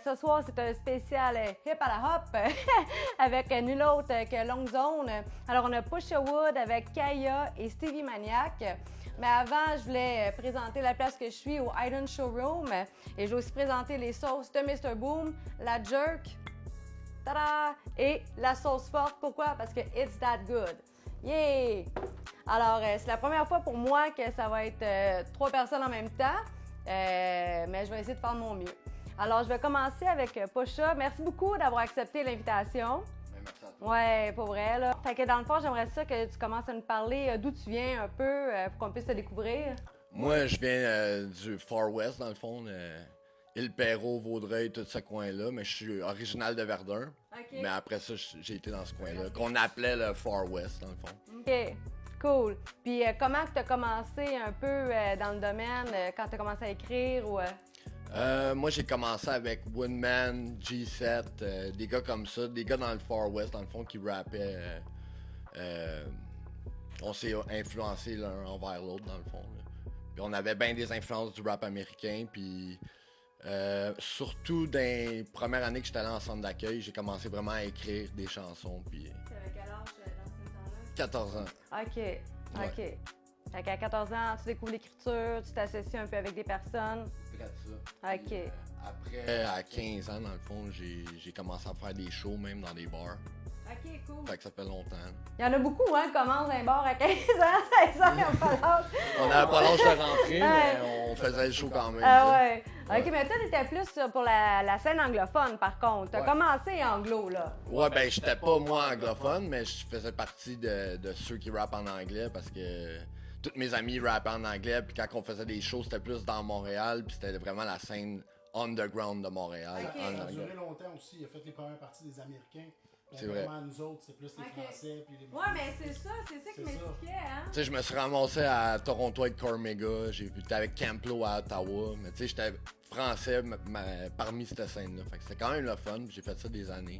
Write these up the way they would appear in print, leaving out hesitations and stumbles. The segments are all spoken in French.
ce soir, c'est un spécial hip à la hop avec nul autre que Long Zone. Alors, on a Pusha Wood avec Kaya et Stevie Maniac. Mais avant, je voulais présenter la place que je suis au Island Showroom. Et je vais aussi présenter les sauces de Mr. Boom, la jerk, tada, et la sauce forte. Pourquoi? Parce que it's that good. Yeah! Alors, c'est la première fois pour moi que ça va être 3 personnes en même temps. Mais je vais essayer de faire de mon mieux. Alors, je vais commencer avec Pusha. Merci beaucoup d'avoir accepté l'invitation. Merci à toi. Ouais, pour vrai, là. Fait que dans le fond, j'aimerais ça que tu commences à nous parler d'où tu viens un peu pour qu'on puisse te découvrir. Moi, je viens du Far West, dans le fond. Île-Perrot, Vaudreuil, tout ce coin-là. Mais je suis original de Verdun. OK. Mais après ça, j'ai été dans ce coin-là, qu'on appelait le Far West, dans le fond. OK, cool. Puis comment tu as commencé un peu dans le domaine, quand tu as commencé à écrire ou... Moi, j'ai commencé avec Woodman, G7, des gars comme ça, des gars dans le Far West, dans le fond, qui rappaient. On s'est influencé l'un envers l'autre, dans le fond. Là. Puis on avait bien des influences du rap américain, puis surtout dans les premières années que j'étais allé en centre d'accueil, j'ai commencé vraiment à écrire des chansons, puis... T'avais quel âge dans ce temps-là? 14 ans. OK, OK. Fait qu'à 14 ans, tu découvres l'écriture, tu t'associes un peu avec des personnes. Près de ça. OK. Puis, après, à 15 ans, dans le fond, j'ai commencé à faire des shows, même dans des bars. OK, cool. Fait que ça fait longtemps. Il y en a beaucoup, hein, qui commencent un bar à 15 ans, 16 ans, ils n'ont pas l'âge. On n'avait pas l'âge de rentrer, mais on faisait le show quand même. Ah tu sais. ouais. OK, mais toi, t'étais plus pour la scène anglophone, par contre. T'as Ouais. commencé anglo, là. Ouais, ben j'étais pas moi anglophone, mais je faisais partie de ceux qui rappent en anglais parce que tous mes amis rappaient en anglais, puis quand on faisait des shows, c'était plus dans Montréal, puis c'était vraiment la scène underground de Montréal. Ok. en Ça a anglais. duré longtemps aussi. Il a fait les premières parties des Américains. C'est vrai. Vraiment, nous autres, c'est plus les Ok. Français. Puis les... Ouais, mais c'est ça qui C'est ça. m'expliquait, hein. Tu sais, je me suis ramassé à Toronto avec Cormega, j'ai vu avec Camplo à Ottawa, mais tu sais, j'étais français parmi cette scène-là. Fait que c'était quand même le fun, puis j'ai fait ça des années.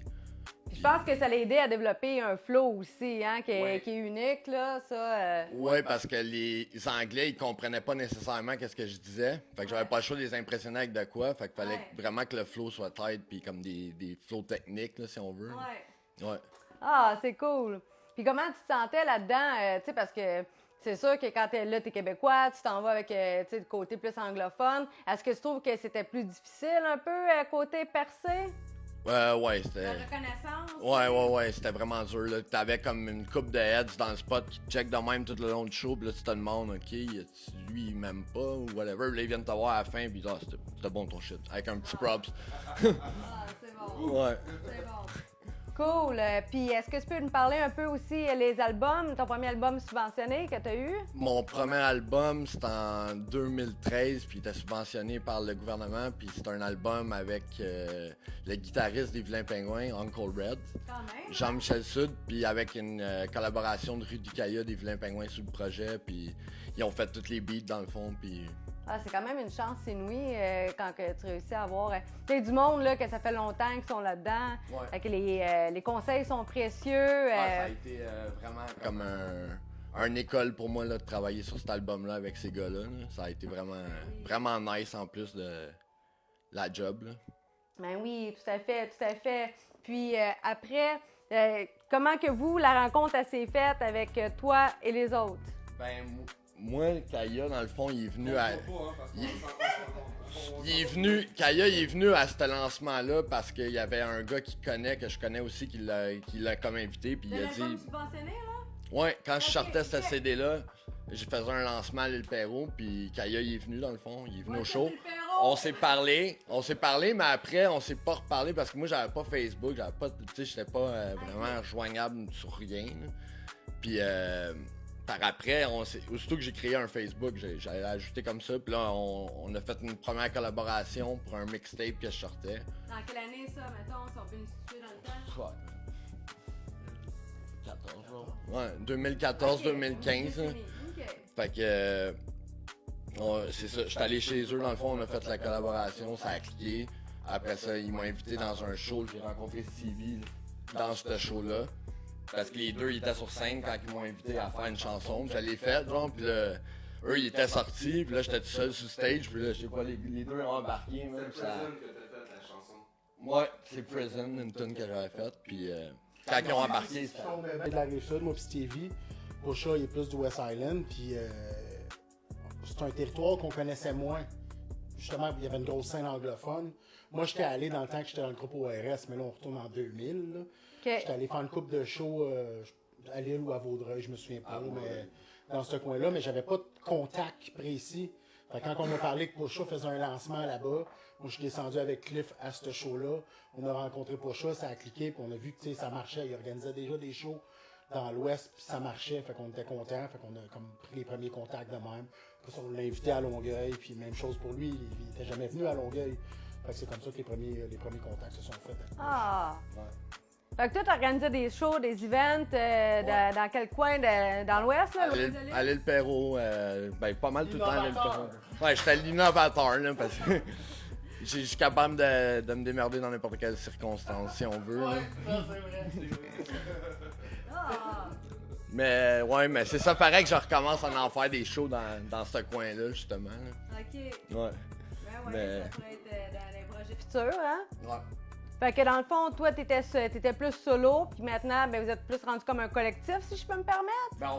Puis je pense que ça l'a aidé à développer un flow aussi, hein, qui est, Ouais. qui est unique, là, ça. Ouais, parce que les Anglais, ils comprenaient pas nécessairement qu'est-ce que je disais. Fait que j'avais pas le choix de les impressionner avec de quoi. Fait qu'il fallait Ouais. vraiment que le flow soit tight, puis comme des flows techniques, là, si on veut. Ouais. Ouais. Ah, c'est cool. Puis comment tu te sentais là-dedans, tu sais, parce que c'est sûr que quand t'es québécois, tu t'en vas avec, tu sais, le côté plus anglophone. Est-ce que tu trouves que c'était plus difficile un peu, côté percé? Ouais, c'était... La reconnaissance? Ouais, c'était vraiment dur, là. T'avais comme une coupe de heads dans le spot qui te check de même tout le long du show, puis là, tu te demandes, OK, lui, il m'aime pas, ou whatever. Puis là, ils viennent te voir à la fin, puis ah, c'était bon ton shit, avec un petit props. Ah, c'est bon. Ouais. C'est bon. Cool. Puis est-ce que tu peux nous parler un peu aussi les albums, ton premier album subventionné que tu as eu? Mon premier album, c'était en 2013, puis il était subventionné par le gouvernement, puis c'est un album avec le guitariste des Vilains Pingouins, Uncle Red, Quand même. Jean-Michel Sud, puis avec une collaboration de Rudy Kaya des Vilains Pingouins sur le projet, puis ils ont fait tous les beats dans le fond, puis... Ah, c'est quand même une chance inouïe quand que tu réussis à avoir tu sais, du monde là, que ça fait longtemps qu'ils sont là-dedans. Ouais. Fait que les conseils sont précieux. Ouais, ça a été vraiment comme un école pour moi là, de travailler sur cet album-là avec ces gars-là. Là. Ça a été vraiment nice en plus de la job. Là. Ben oui, tout à fait, tout à fait. Puis après, comment que vous, la rencontre elle s'est faite avec toi et les autres? Ben, moi, Kaya, dans le fond, il est venu à... Kaya, il est venu à ce lancement-là parce qu'il y avait un gars qu'il connaît, que je connais aussi, qui l'a comme invité, puis il a dit... subventionné, là? Ouais, quand je sortais ce ok. CD-là, j'ai fait un lancement à l'île Perrot, puis Kaya, il est venu, dans le fond, il est venu Ouais, au show. c'est le Perrot. On s'est parlé, mais après, on s'est pas reparlé parce que moi, j'avais pas Facebook, j'avais pas, tu sais, j'étais pas vraiment joignable sur rien. Là. Puis, par après, aussitôt que j'ai créé un Facebook, j'allais l'ajouter comme ça. Puis là, on a fait une première collaboration pour un mixtape que je sortais. Dans quelle année ça, mettons, si on peut nous situer dans le temps? Ouais, 2014-2015. Ok, ok. Fait que, c'est ça, j'étais allé chez eux, dans le fond, on a fait la collaboration, ça a cliqué. Après ça, ils m'ont invité dans un show, j'ai rencontré Stevie dans ce show-là. Parce que les deux, ils étaient sur scène quand ils m'ont invité à faire une chanson. Puis je l'ai faite, genre, puis là, eux, ils étaient sortis, puis là, j'étais tout seul sur stage, puis là, je sais pas, les deux ont embarqué, même, C'est ça... le que t'as fait la chanson. Ouais, c'est Prison, une tune que j'avais faite. Puis quand ils ont embarqué, c'était. On est de la Rive-Sud, moi puis Stevie. Pusha, il est plus du West Island. Puis c'est un territoire qu'on connaissait moins. Justement, il y avait une grosse scène anglophone. Moi, j'étais allé dans le temps que j'étais dans le groupe ORS, mais là, on retourne en 2000. Là. J'étais allé faire une couple de shows à Lille ou à Vaudreuil, je me souviens pas, mais dans ce coin-là, mais j'avais pas de contact précis. Fait que quand on m'a parlé que Pusha faisait un lancement là-bas, moi, je suis descendu avec Cliff à ce show-là. On a rencontré Pusha, ça a cliqué, puis on a vu que ça marchait. Il organisait déjà des shows dans l'Ouest, puis ça marchait, fait qu'on était contents, fait qu'on a comme pris les premiers contacts de même. Puis on l'a invité à Longueuil, puis même chose pour lui, il était jamais venu à Longueuil. Fait que c'est comme ça que les premiers contacts se sont faits. Ah! Ouais. Fait que toi, t'organisais des shows, des events dans quel coin dans l'Ouest, là? À l'île Perrault, pas mal tout le temps à l'île L'innovateur. Perrault. Ouais, j'étais l'innovateur, là, parce que je suis capable de me démerder dans n'importe quelle circonstance, si on veut. Là. c'est vrai. Ah! Mais c'est ça, paraît que je recommence à en faire des shows dans ce coin-là, justement. Là. OK. Ouais. Ben ouais, Mais- ça pourrait être dans les projets futurs, hein? Ouais. Fait que dans le fond, toi, t'étais plus solo, puis maintenant, ben, vous êtes plus rendu comme un collectif, si je peux me permettre. Ben,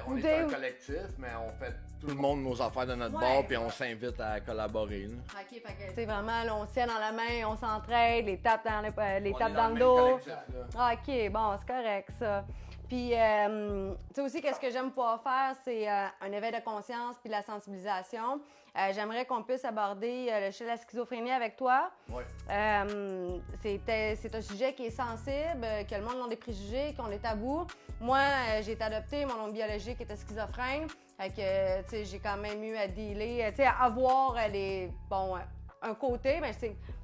on Ou est des- un collectif, mais on fait tout le monde nos affaires de notre Ouais. bord, puis on s'invite à collaborer. Là. OK, fait que c'est vraiment, là, on se tient dans la main, on s'entraide, les tapes dans, les On tapes est dans le le même dos. collectif, là. Ah, OK, bon, c'est correct, ça. Puis, tu sais aussi, qu'est-ce que j'aime pouvoir faire, c'est un éveil de conscience puis la sensibilisation. J'aimerais qu'on puisse aborder la schizophrénie avec toi. Ouais. C'est un sujet qui est sensible, que le monde a des préjugés, qu'on est tabou. Moi, j'ai été adoptée, mon oncle biologique était schizophrène. Fait que, tu sais, j'ai quand même eu à dealer, tu sais, à avoir un côté, mais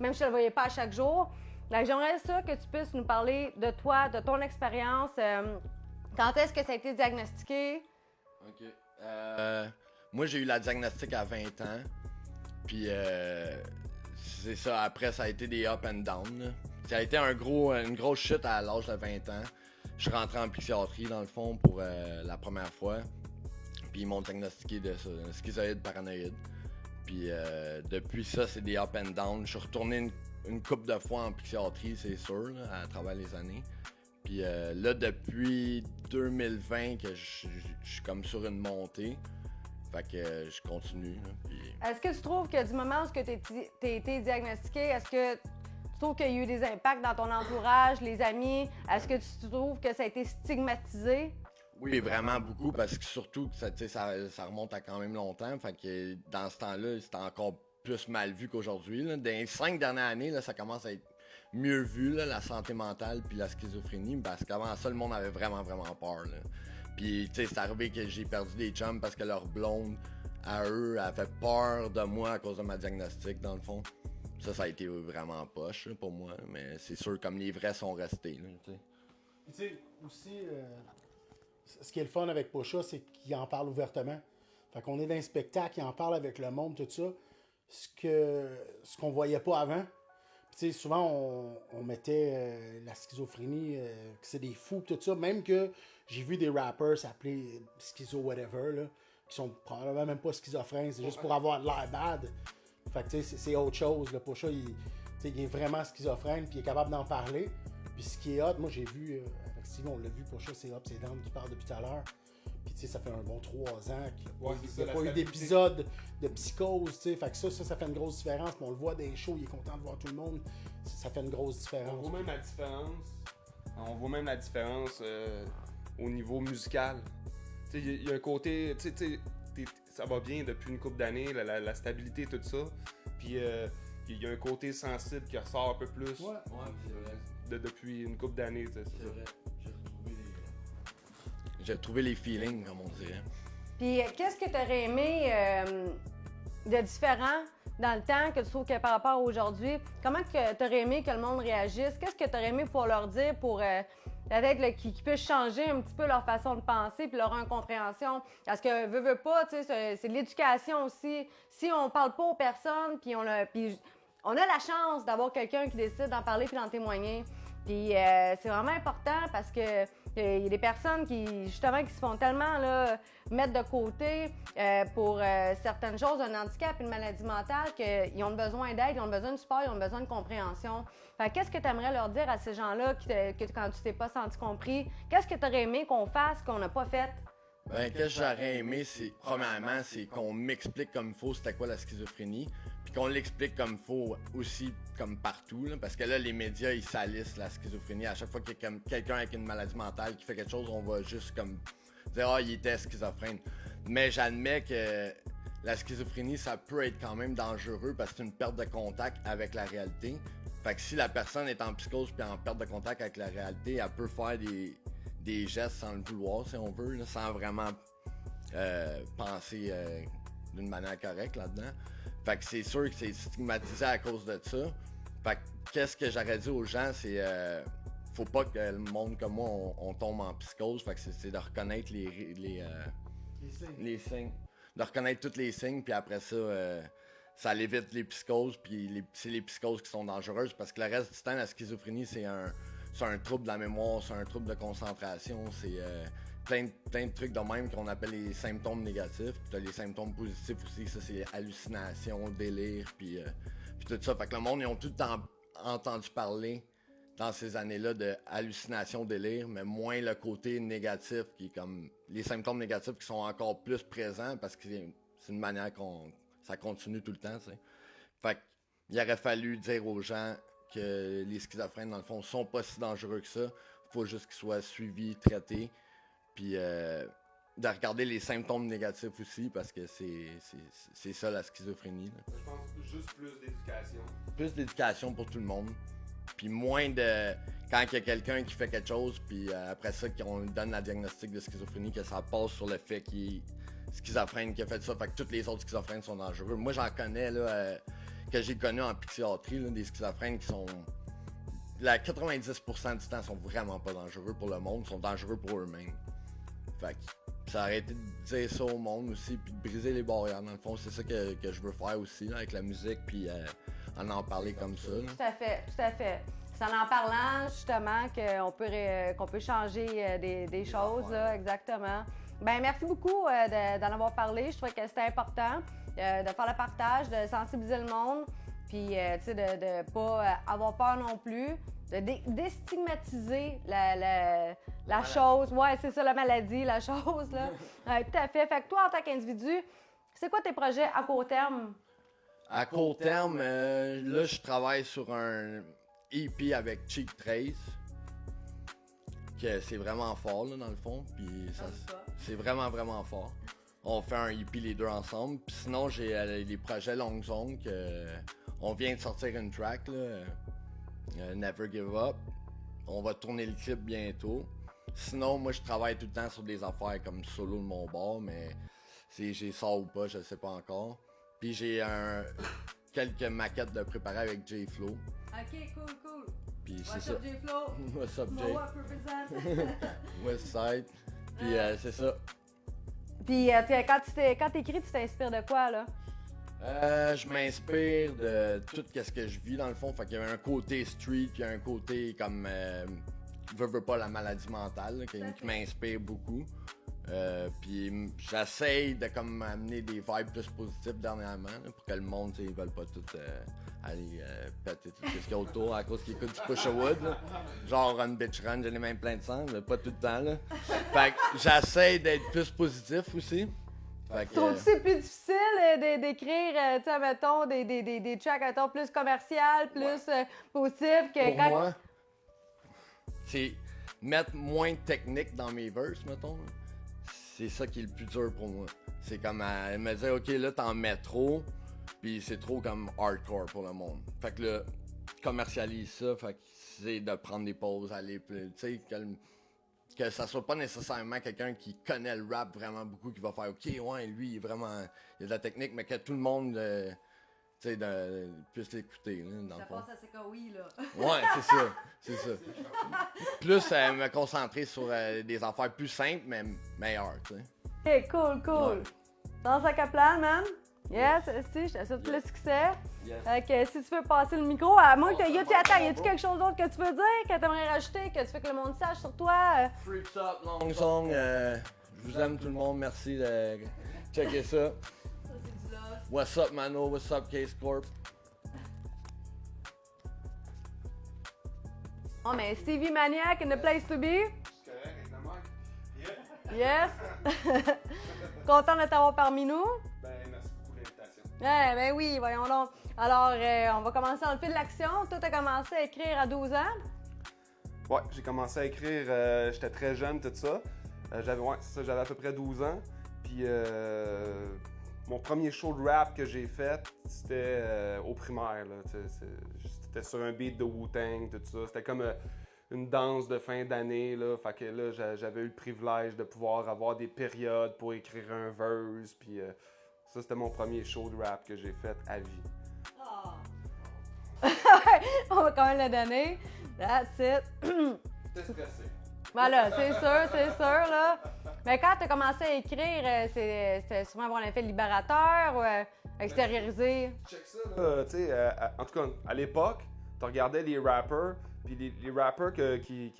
même si je ne le voyais pas à chaque jour. Donc, j'aimerais ça que tu puisses nous parler de toi, de ton expérience. Quand est-ce que ça a été diagnostiqué? OK. Moi, j'ai eu la diagnostic à 20 ans. Puis, c'est ça. Après, ça a été des up and down. Là. Ça a été une grosse chute à l'âge de 20 ans. Je suis rentré en psychiatrie, dans le fond, pour la première fois. Puis, ils m'ont diagnostiqué de ça, un schizoïde paranoïde. Puis, depuis ça, c'est des up and down. Je suis retourné une couple de fois en psychiatrie, c'est sûr, là, à travers les années. Puis là, depuis 2020, que je suis comme sur une montée. Fait que je continue. Là, puis... Est-ce que tu trouves que du moment où tu as été diagnostiqué, est-ce que tu trouves qu'il y a eu des impacts dans ton entourage, les amis? Est-ce que tu trouves que ça a été stigmatisé? Oui, vraiment beaucoup, parce que surtout, ça remonte à quand même longtemps. Fait que dans ce temps-là, c'était encore plus mal vu qu'aujourd'hui. Là. Dans les 5 dernières années, là, ça commence à être mieux vu, là, la santé mentale puis la schizophrénie, parce qu'avant ça, le monde avait vraiment, vraiment peur. Là. Puis, tu sais, c'est arrivé que j'ai perdu des chums parce que leur blonde, à eux, a fait peur de moi à cause de ma diagnostic, dans le fond. Ça a été vraiment poche là, pour moi, mais c'est sûr, comme les vrais sont restés. Là, tu sais. Tu sais, aussi, ce qui est le fun avec Pusha, c'est qu'il en parle ouvertement. Fait qu'on est dans un spectacle, il en parle avec le monde, tout ça. Ce qu'on voyait pas avant. Tu sais, souvent, on mettait la schizophrénie, que c'est des fous, tout ça. Même que j'ai vu des rappers s'appeler schizo whatever, là, qui sont probablement même pas schizophrènes, c'est juste pour avoir de l'air bad. Fait que tu sais, c'est autre chose. Là. Pusha, il est vraiment schizophrène, puis il est capable d'en parler. Puis ce qui est hot, moi j'ai vu, avec Steve, on l'a vu, Pusha, c'est Up, c'est Down qui parle depuis tout à l'heure. Puis tu sais, ça fait un bon 3 ans qu'il Ouais, n'y a la pas eu stabilité. d'épisode de psychose, tu sais. Fait que ça fait une grosse différence. Puis on le voit des shows, il est content de voir tout le monde. Ça fait une grosse On différence. voit même la différence. On voit même la différence au niveau musical. Tu sais, il y a un côté, tu sais, ça va bien depuis une couple d'années, la stabilité, tout ça. Puis il y a un côté sensible qui ressort un peu plus Ouais. Ouais, c'est vrai. depuis une couple d'années. Tu sais, c'est C'est ça. vrai. J'ai retrouvé les feelings, comme on dirait. Puis, qu'est-ce que tu aurais aimé de différent dans le temps que tu trouves que par rapport à aujourd'hui? Comment tu aurais aimé que le monde réagisse? Qu'est-ce que tu aurais aimé pour leur dire pour peut-être là, qu'ils puissent changer un petit peu leur façon de penser puis leur incompréhension? Parce que, veux pas, tu sais, c'est de l'éducation aussi. Si on parle pas aux personnes, puis on a la chance d'avoir quelqu'un qui décide d'en parler puis d'en témoigner. Puis c'est vraiment important parce que il y a des personnes qui se font tellement là, mettre de côté pour certaines choses, un handicap, une maladie mentale, qu'ils ont besoin d'aide, ils ont besoin de support, ils ont besoin de compréhension. Fait qu'est-ce que tu aimerais leur dire à ces gens-là que quand tu t'es pas senti compris? Qu'est-ce que tu aurais aimé qu'on fasse, qu'on n'a pas fait? Ben, qu'est-ce que j'aurais aimé, c'est, premièrement, c'est qu'on m'explique comme il faut c'était quoi la schizophrénie, puis qu'on l'explique comme il faut aussi, comme partout, là, parce que là, les médias, ils salissent la schizophrénie. À chaque fois qu'il y a comme quelqu'un avec une maladie mentale qui fait quelque chose, on va juste comme dire « Ah, il était schizophrène ». Mais j'admets que la schizophrénie, ça peut être quand même dangereux parce que c'est une perte de contact avec la réalité. Fait que si la personne est en psychose puis en perte de contact avec la réalité, elle peut faire des gestes sans le vouloir, si on veut, là, sans vraiment penser d'une manière correcte là-dedans. Fait que c'est sûr que c'est stigmatisé à cause de ça. Fait que qu'est-ce que j'aurais dit aux gens, c'est faut pas que le monde comme moi, on tombe en psychose. Fait que c'est de reconnaître les signes. De reconnaître tous les signes, puis après ça, ça évite les psychoses, puis c'est les psychoses qui sont dangereuses, parce que le reste du temps, la schizophrénie, c'est un trouble de la mémoire, c'est un trouble de concentration, c'est plein de trucs de même qu'on appelle les symptômes négatifs. Puis t'as les symptômes positifs aussi, ça c'est hallucination, délire, puis tout ça. Fait que le monde, ils ont tout le temps entendu parler dans ces années-là de hallucination, délire, mais moins le côté négatif, qui est comme les symptômes négatifs qui sont encore plus présents, parce que c'est une manière ça continue tout le temps, tu sais. Fait qu'il aurait fallu dire aux gens que les schizophrènes, dans le fond, sont pas si dangereux que ça. Faut juste qu'ils soient suivis, traités, puis de regarder les symptômes négatifs aussi, parce que c'est ça la schizophrénie, là. Je pense juste plus d'éducation. Plus d'éducation pour tout le monde, puis moins de... Quand il y a quelqu'un qui fait quelque chose, puis après ça, qu'on lui donne la diagnostic de schizophrénie, que ça passe sur le fait qu'il est schizophrène, qui a fait ça, fait que tous les autres schizophrènes sont dangereux. Moi, j'en connais, là... que j'ai connu en psychiatrie, là, des schizophrènes qui sont... 90% du temps sont vraiment pas dangereux pour le monde, sont dangereux pour eux-mêmes. Fait que ça aurait été de dire ça au monde aussi, puis de briser les barrières. Dans le fond, c'est ça que je veux faire aussi, là, avec la musique, puis en parler comme ça. Là. Tout à fait, tout à fait. C'est en parlant, justement, qu'on peut changer des choses, là, exactement. Ben merci beaucoup d'en avoir parlé. Je trouvais que c'était important. De faire le partage, de sensibiliser le monde, puis tu sais, de pas avoir peur non plus, de déstigmatiser la chose. Ouais, c'est ça, la maladie, la chose, là. Tout à fait. Fait que toi, en tant qu'individu, c'est quoi tes projets à court terme? À court terme, là, je travaille sur un EP avec Cheek Trace, que c'est vraiment fort, là, dans le fond, puis c'est vraiment, vraiment fort. On fait un EP les deux ensemble. Puis sinon, j'ai les projets Long Zone on vient de sortir une track, là, Never Give Up. On va tourner le clip bientôt. Sinon, moi, je travaille tout le temps sur des affaires comme solo de mon bord, mais si j'ai ça ou pas, je sais pas encore. Puis j'ai quelques maquettes de préparer avec J-Flow. OK, cool. Puis c'est What's ça. up, J-Flow? What's up, Jay? Blow up, represent. Westside. Puis c'est ça. Puis quand t'écris, tu t'inspires de quoi, là? Je m'inspire de tout ce que je vis dans le fond. Fait qu'il y a un côté street, puis un côté comme veux pas la maladie mentale là, qui m'inspire beaucoup. Puis j'essaye de comme amener des vibes plus positives dernièrement là, pour que le monde, ils veulent pas tout aller péter tout ce qu'il y a autour à cause qu'ils écoutent du Push Wood. Genre Run Bitch Run, j'ai les mains pleines de sang, mais pas tout le temps. Là. Fait que j'essaye d'être plus positif aussi. Trouves-tu que c'est plus difficile d'écrire, tu sais, mettons, des tracks, mettons, plus commercial, plus positif que pour quand... moi, c'est mettre moins de technique dans mes verses, mettons. C'est ça qui est le plus dur pour moi. C'est comme me dire, OK, là, t'en mets trop, puis c'est trop comme hardcore pour le monde. Fait que là, commercialise ça, fait que c'est de prendre des pauses, aller plus, tu sais, que ça soit pas nécessairement quelqu'un qui connaît le rap vraiment beaucoup, qui va faire, OK, ouais, lui, il est vraiment, il a de la technique, mais que tout le monde, tu sais, puisse l'écouter, là, dans le fond. Ça passe à Sekawi, là. Ouais, c'est ça. Plus me concentrer sur des affaires plus simples, mais meilleures, tu sais. OK, cool. Ouais. Dans sa Kaplan, man. Yes, si, je te souhaite le succès. Yes. Fait que si tu veux passer le micro, à moins que y a-tu quelque chose d'autre que tu veux dire, que tu aimerais rajouter, que tu veux que le monde sache sur toi? Freaks Up, Long Song. Je vous aime tout le monde. Merci de checker ça. What's up, Mano? What's up, Case Corp? Oh, mais Stevie Maniac in the place to be. C'est correct avec la mic? Yes. Content de t'avoir parmi nous. Ben, merci beaucoup de l'invitation. Ben oui, voyons donc. Alors, on va commencer dans le fil de l'action. Toi, t'as commencé à écrire à 12 ans. Ouais, j'ai commencé à écrire, j'étais très jeune, tout ça. J'avais à peu près 12 ans. Puis mon premier show de rap que j'ai fait, c'était au primaire. C'était sur un beat de Wu-Tang, tout ça. C'était comme une danse de fin d'année. Fait que là, j'avais eu le privilège de pouvoir avoir des périodes pour écrire un verse. Puis ça, c'était mon premier show de rap que j'ai fait à vie. On va quand même le donner. That's it. J'étais stressé. Voilà, c'est sûr, là. Mais quand tu as commencé à écrire, c'était sûrement avoir un effet libérateur ou extérioriser? Check ça, là. Tu sais, en tout cas, à l'époque, tu regardais les rappers, puis les rappers qui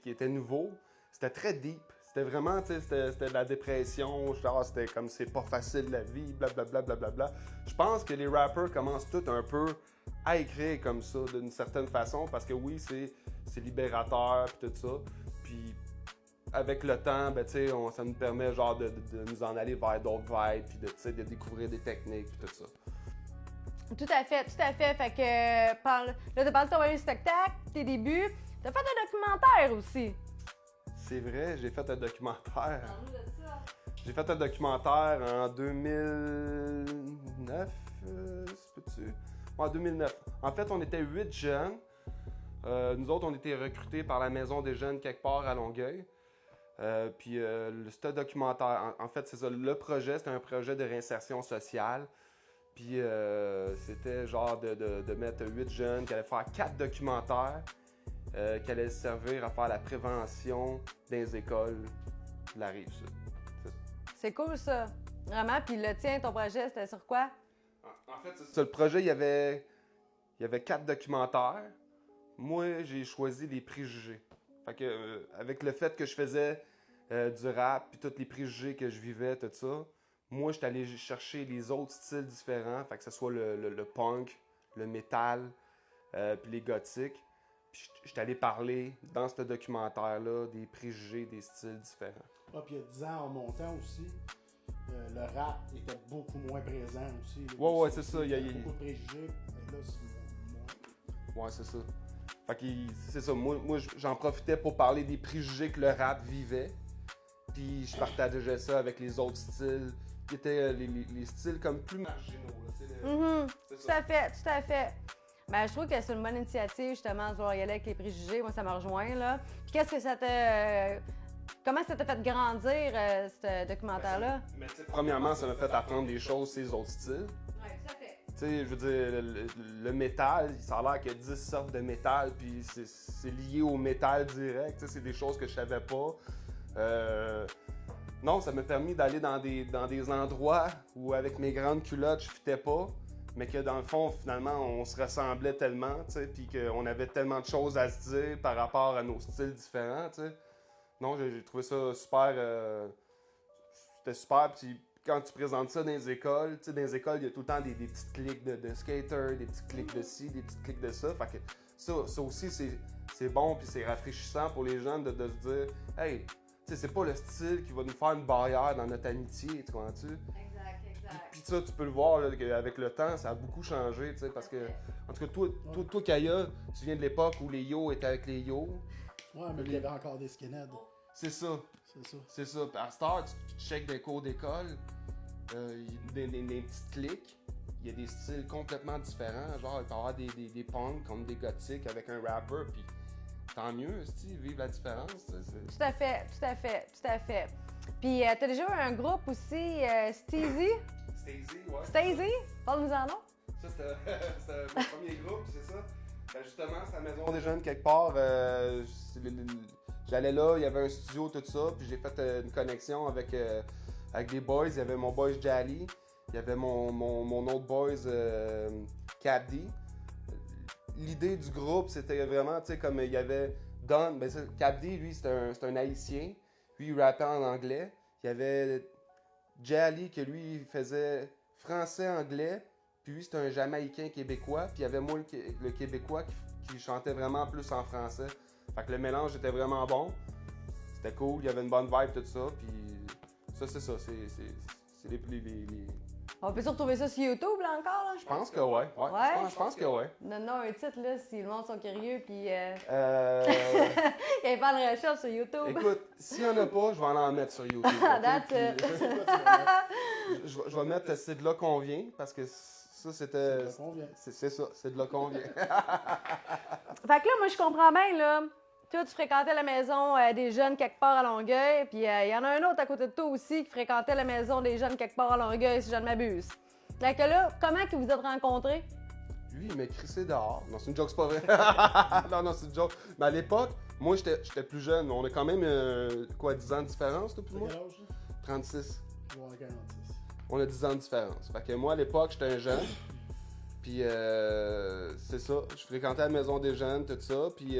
étaient nouveaux, c'était très deep. C'était vraiment, tu sais, c'était de la dépression, genre, c'était comme c'est pas facile la vie, blablabla, blablabla. Je pense que les rappers commencent tous un peu à écrire comme ça, d'une certaine façon, parce que oui, c'est libérateur, puis tout ça. Puis avec le temps, ben, tu sais, ça nous permet genre de nous en aller vers d'autres vibes, puis de découvrir des techniques, puis tout ça. Tout à fait. Fait que, là, tu parles de ton premier spectacle, tes débuts. Tu as fait un documentaire aussi. C'est vrai, j'ai fait un documentaire. Parle-nous de ça. J'ai fait un documentaire en 2009, peux-tu? En 2009. En fait, on était 8 jeunes. Nous autres, on était recrutés par la Maison des jeunes quelque part à Longueuil. Puis, ce documentaire, en fait, c'est ça. Le projet, c'était un projet de réinsertion sociale. Puis, c'était genre de mettre 8 jeunes qui allaient faire 4 documentaires qui allaient servir à faire la prévention dans les écoles de la Rive-Sud. C'est cool, ça. Vraiment. Puis le tien, ton projet, c'était sur quoi? En fait, c'est ça. Le projet, il y avait 4 documentaires. Moi, j'ai choisi les préjugés. Fait que, avec le fait que je faisais du rap, puis tous les préjugés que je vivais, tout ça, moi, j'étais allé chercher les autres styles différents, fait que ce soit le punk, le métal, puis les gothiques. Puis j'étais allé parler dans ce documentaire-là des préjugés, des styles différents. Ah, puis il y a 10 ans en montant aussi, le rap était beaucoup moins présent aussi. Là, Ouais, c'est ça. Il y a beaucoup de préjugés, mais là, c'est moins. Ouais, c'est ça. Fait que c'est ça. Moi, j'en profitais pour parler des préjugés que le rap vivait. Puis je partageais ça avec les autres styles, qui étaient les styles comme plus marginaux. Là, c'est Tout à fait. Ben, je trouve que c'est une bonne initiative, justement, de vouloir y aller avec les préjugés. Moi, ça me rejoint, là. Puis qu'est-ce que ça t'a... Comment ça t'a fait grandir, ce documentaire-là? Mais premièrement, ça m'a fait apprendre des choses, ces autres styles. Oui, tout à fait. Tu sais, je veux dire, le métal, ça a l'air qu'il y a 10 sortes de métal, puis c'est lié au métal direct. Tu sais, c'est des choses que je savais pas. Non, ça m'a permis d'aller dans des endroits où, avec mes grandes culottes, je fitais pas, mais que dans le fond, finalement, on se ressemblait tellement, tu sais, puis qu'on avait tellement de choses à se dire par rapport à nos styles différents, tu sais. Non, j'ai trouvé ça super. C'était super, puis quand tu présentes ça dans les écoles, tu sais, dans les écoles, il y a tout le temps des petites cliques de skaters, des petites cliques de ci, des petites cliques de ça. Fait que ça aussi, c'est bon, puis c'est rafraîchissant pour les jeunes de se dire, hey, tu sais, c'est pas le style qui va nous faire une barrière dans notre amitié, tu comprends-tu? Exact. Puis ça, tu peux le voir, là, avec le temps, ça a beaucoup changé, tu sais, parce que, en tout cas, toi, Kaya, tu viens de l'époque où les yo étaient avec les yo. Ouais, mais il y avait encore des skinheads. C'est ça. C'est ça. Puis à Star, tu checkes des cours d'école, des petites cliques, il y a des styles complètement différents. Genre, il peut y avoir des punks comme des gothiques avec un rapper, puis tant mieux, vive la différence. Tout à fait. Puis, t'as déjà eu un groupe aussi, Steezy? Stacey? Parle-nous-en donc. Ça, c'était mon premier groupe, c'est ça. Ben justement, c'est la Maison des jeunes quelque part. J'allais là, il y avait un studio, tout ça, puis j'ai fait une connexion avec des boys. Il y avait mon boy Jali, Il y avait mon autre boys, Cap D. L'idée du groupe, c'était vraiment, tu sais, comme il y avait Don, ben ça, Cap D, lui, c'est un Haïtien. Lui, il rappait en anglais. Il y avait Jali, que lui, il faisait français-anglais. Puis lui, c'était un Jamaïcain québécois. Puis il y avait moi, le Québécois, qui chantait vraiment plus en français. Fait que le mélange était vraiment bon. C'était cool, il y avait une bonne vibe, tout ça. Puis ça, c'est ça. C'est les. On peut-se retrouver ça sur YouTube, là, encore, là? Je pense que ouais. Ouais? Je pense que ouais. Donne-nous un titre, là, si le monde sont curieux, puis Euh, ils font une recherche sur YouTube. écoute, s'il n'y en a pas, je vais en mettre sur YouTube. That's Puis, it. C'est quoi, tu vas mettre? je vais mettre C'est de là qu'on vient, parce que ça, c'était. C'est combien? C'est ça, c'est de là qu'on vient. Fait que là, moi, je comprends bien, là. Toi, tu fréquentais la maison des jeunes quelque part à Longueuil, puis il y en a un autre à côté de toi aussi qui fréquentait la maison des jeunes quelque part à Longueuil, si je ne m'abuse. Fait que là, comment que vous êtes rencontrés? Lui, il m'a crissé dehors. Non, c'est une joke, c'est pas vrai. non, c'est une joke. Mais à l'époque, moi, j'étais plus jeune. On a quand même, 10 ans de différence, toi, puis moi? Quel âge, là? 36. Je vais avoir 46. On a 10 ans de différence. Fait que moi, à l'époque, j'étais un jeune. Puis, c'est ça. Je fréquentais la maison des jeunes, tout ça. Puis,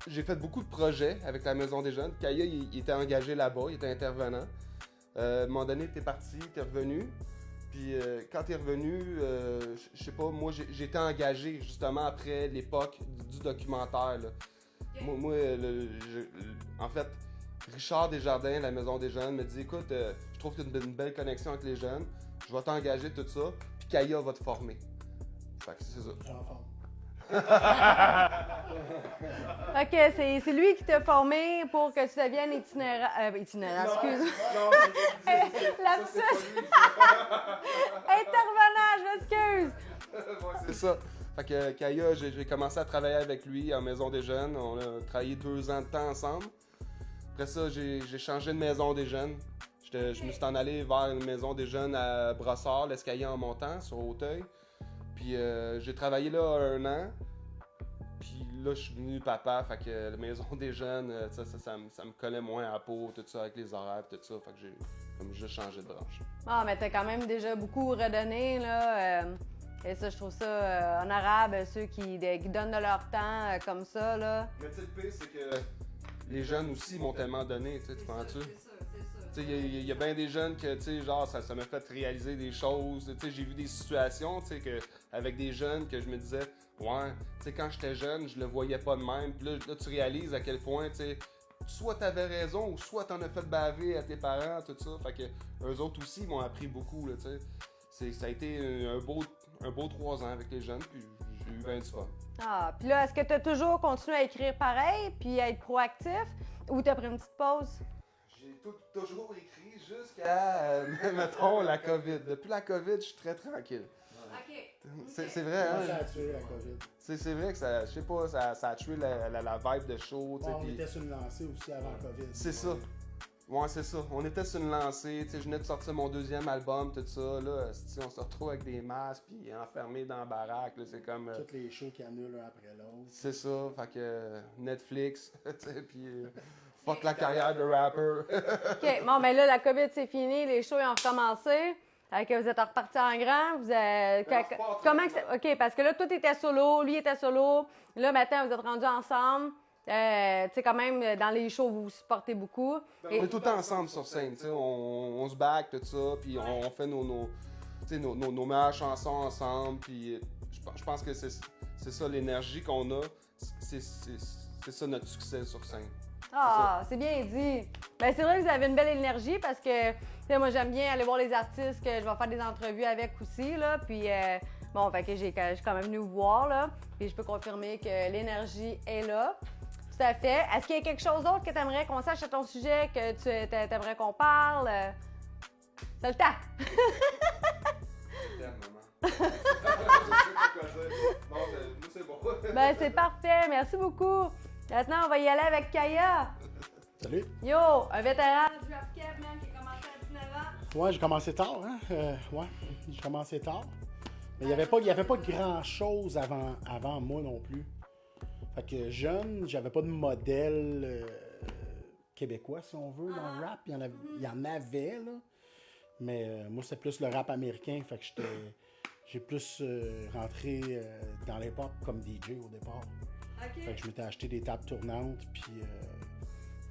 j'ai fait beaucoup de projets avec la maison des jeunes. Kaya, il était engagé là-bas, il était intervenant. À un moment donné, t'es parti, t'es revenu. Puis, quand t'es revenu, je sais pas, moi, j'ai été engagé justement après l'époque du documentaire, là. Moi, en fait, Richard Desjardins, la Maison des Jeunes, me dit, écoute, je trouve que tu as une belle connexion avec les jeunes, je vais t'engager, tout ça, puis Kaya va te former. Fait que c'est ça. J'en forme. OK, c'est lui qui t'a formé pour que tu deviennes itinérant, excuse. Lapsus. Intervenant, je m'excuse. Ouais, c'est ça. Fait que Kaya, j'ai commencé à travailler avec lui en Maison des Jeunes. On a travaillé 2 ans de temps ensemble. Après ça, j'ai changé de Maison des Jeunes. Je me suis en allé vers une Maison des Jeunes à Brossard, l'escalier en montant, sur Hauteuil. Puis j'ai travaillé là 1 an. Puis là, je suis devenu papa. Fait que la Maison des Jeunes, ça me collait moins à la peau, tout ça, avec les horaires, tout ça. Fait que j'ai comme juste changé de branche. Ah, mais t'as quand même déjà beaucoup redonné, là. Et ça, je trouve ça honorable, ceux qui donnent de leur temps comme ça, là. Mais tu sais, le pire, c'est que les jeunes aussi m'ont tellement donné, tu sais, tu penses-tu? Tu sais, il y a bien des jeunes que, tu sais, genre, ça m'a fait réaliser des choses. Tu sais, j'ai vu des situations, tu sais, avec des jeunes que je me disais, ouais, tu sais, quand j'étais jeune, je le voyais pas de même. Puis là, tu réalises à quel point, tu sais, soit t'avais raison ou soit t'en as fait baver à tes parents, tout ça. Fait que eux autres aussi m'ont appris beaucoup, là, tu sais. Ça a été un beau 3 ans avec les jeunes, puis j'ai eu bien du fun. Ah, puis là, est-ce que t'as toujours continué à écrire pareil, puis à être proactif, ou t'as pris une petite pause? J'ai toujours écrit jusqu'à, mettons, la COVID. Depuis la COVID, je suis très tranquille. OK. C'est vrai, Comment ça hein? a tué la COVID? C'est vrai que ça, je sais pas, ça a tué la vibe de show, tu sais. Bon, on puis était sur une lancée aussi avant COVID. c'est ça. Ouais, c'est ça. On était sur une lancée, tu sais, je venais de sortir mon 2e album, tout ça, là, on se retrouve avec des masques, puis enfermés dans la baraque, là, c'est comme... Tous les shows qui annulent un après l'autre. c'est ça, fait que Netflix, tu sais, puis fuck la carrière de rapper. OK, bon, ben là, la COVID, c'est fini, les shows ils ont recommencé. Que vous êtes repartis en grand, vous êtes... Comment que c'est... OK, parce que là, toi, t'étais solo, lui était solo. Là, maintenant, vous êtes rendus ensemble. Tu sais, quand même, dans les shows, vous vous supportez beaucoup. On est tout le temps ensemble sur scène, tu sais, on se back, tout ça, puis on fait nos meilleures chansons ensemble, puis je pense que c'est ça l'énergie qu'on a, c'est ça notre succès sur scène. Ah, c'est bien dit. Ben, c'est vrai que vous avez une belle énergie parce que, tu sais, moi, j'aime bien aller voir les artistes que je vais faire des entrevues avec aussi, là. Puis, bon, fait que je suis quand même venue vous voir, là. Puis, je peux confirmer que l'énergie est là. Tout à fait. Est-ce qu'il y a quelque chose d'autre que tu aimerais qu'on sache à ton sujet, que tu aimerais qu'on parle? C'est le temps. Je t'aime, maman. Je sais pas quoi dire. Non, c'est bon. Ben, c'est parfait. Merci beaucoup. Maintenant, on va y aller avec Kaya. Salut. Yo, un vétéran du rap-cap, même, qui a commencé à 19 ans. Ouais, j'ai commencé tard, hein? Ouais, j'ai commencé tard. Mais il n'y avait pas grand-chose avant moi non plus. Fait que jeune, j'avais pas de modèle québécois, si on veut, dans le rap. Il y en avait, là. Mais moi, c'était plus le rap américain. Fait que j'ai plus rentré dans l'hip-hop comme DJ au départ. OK. Fait que je m'étais acheté des tables tournantes, puis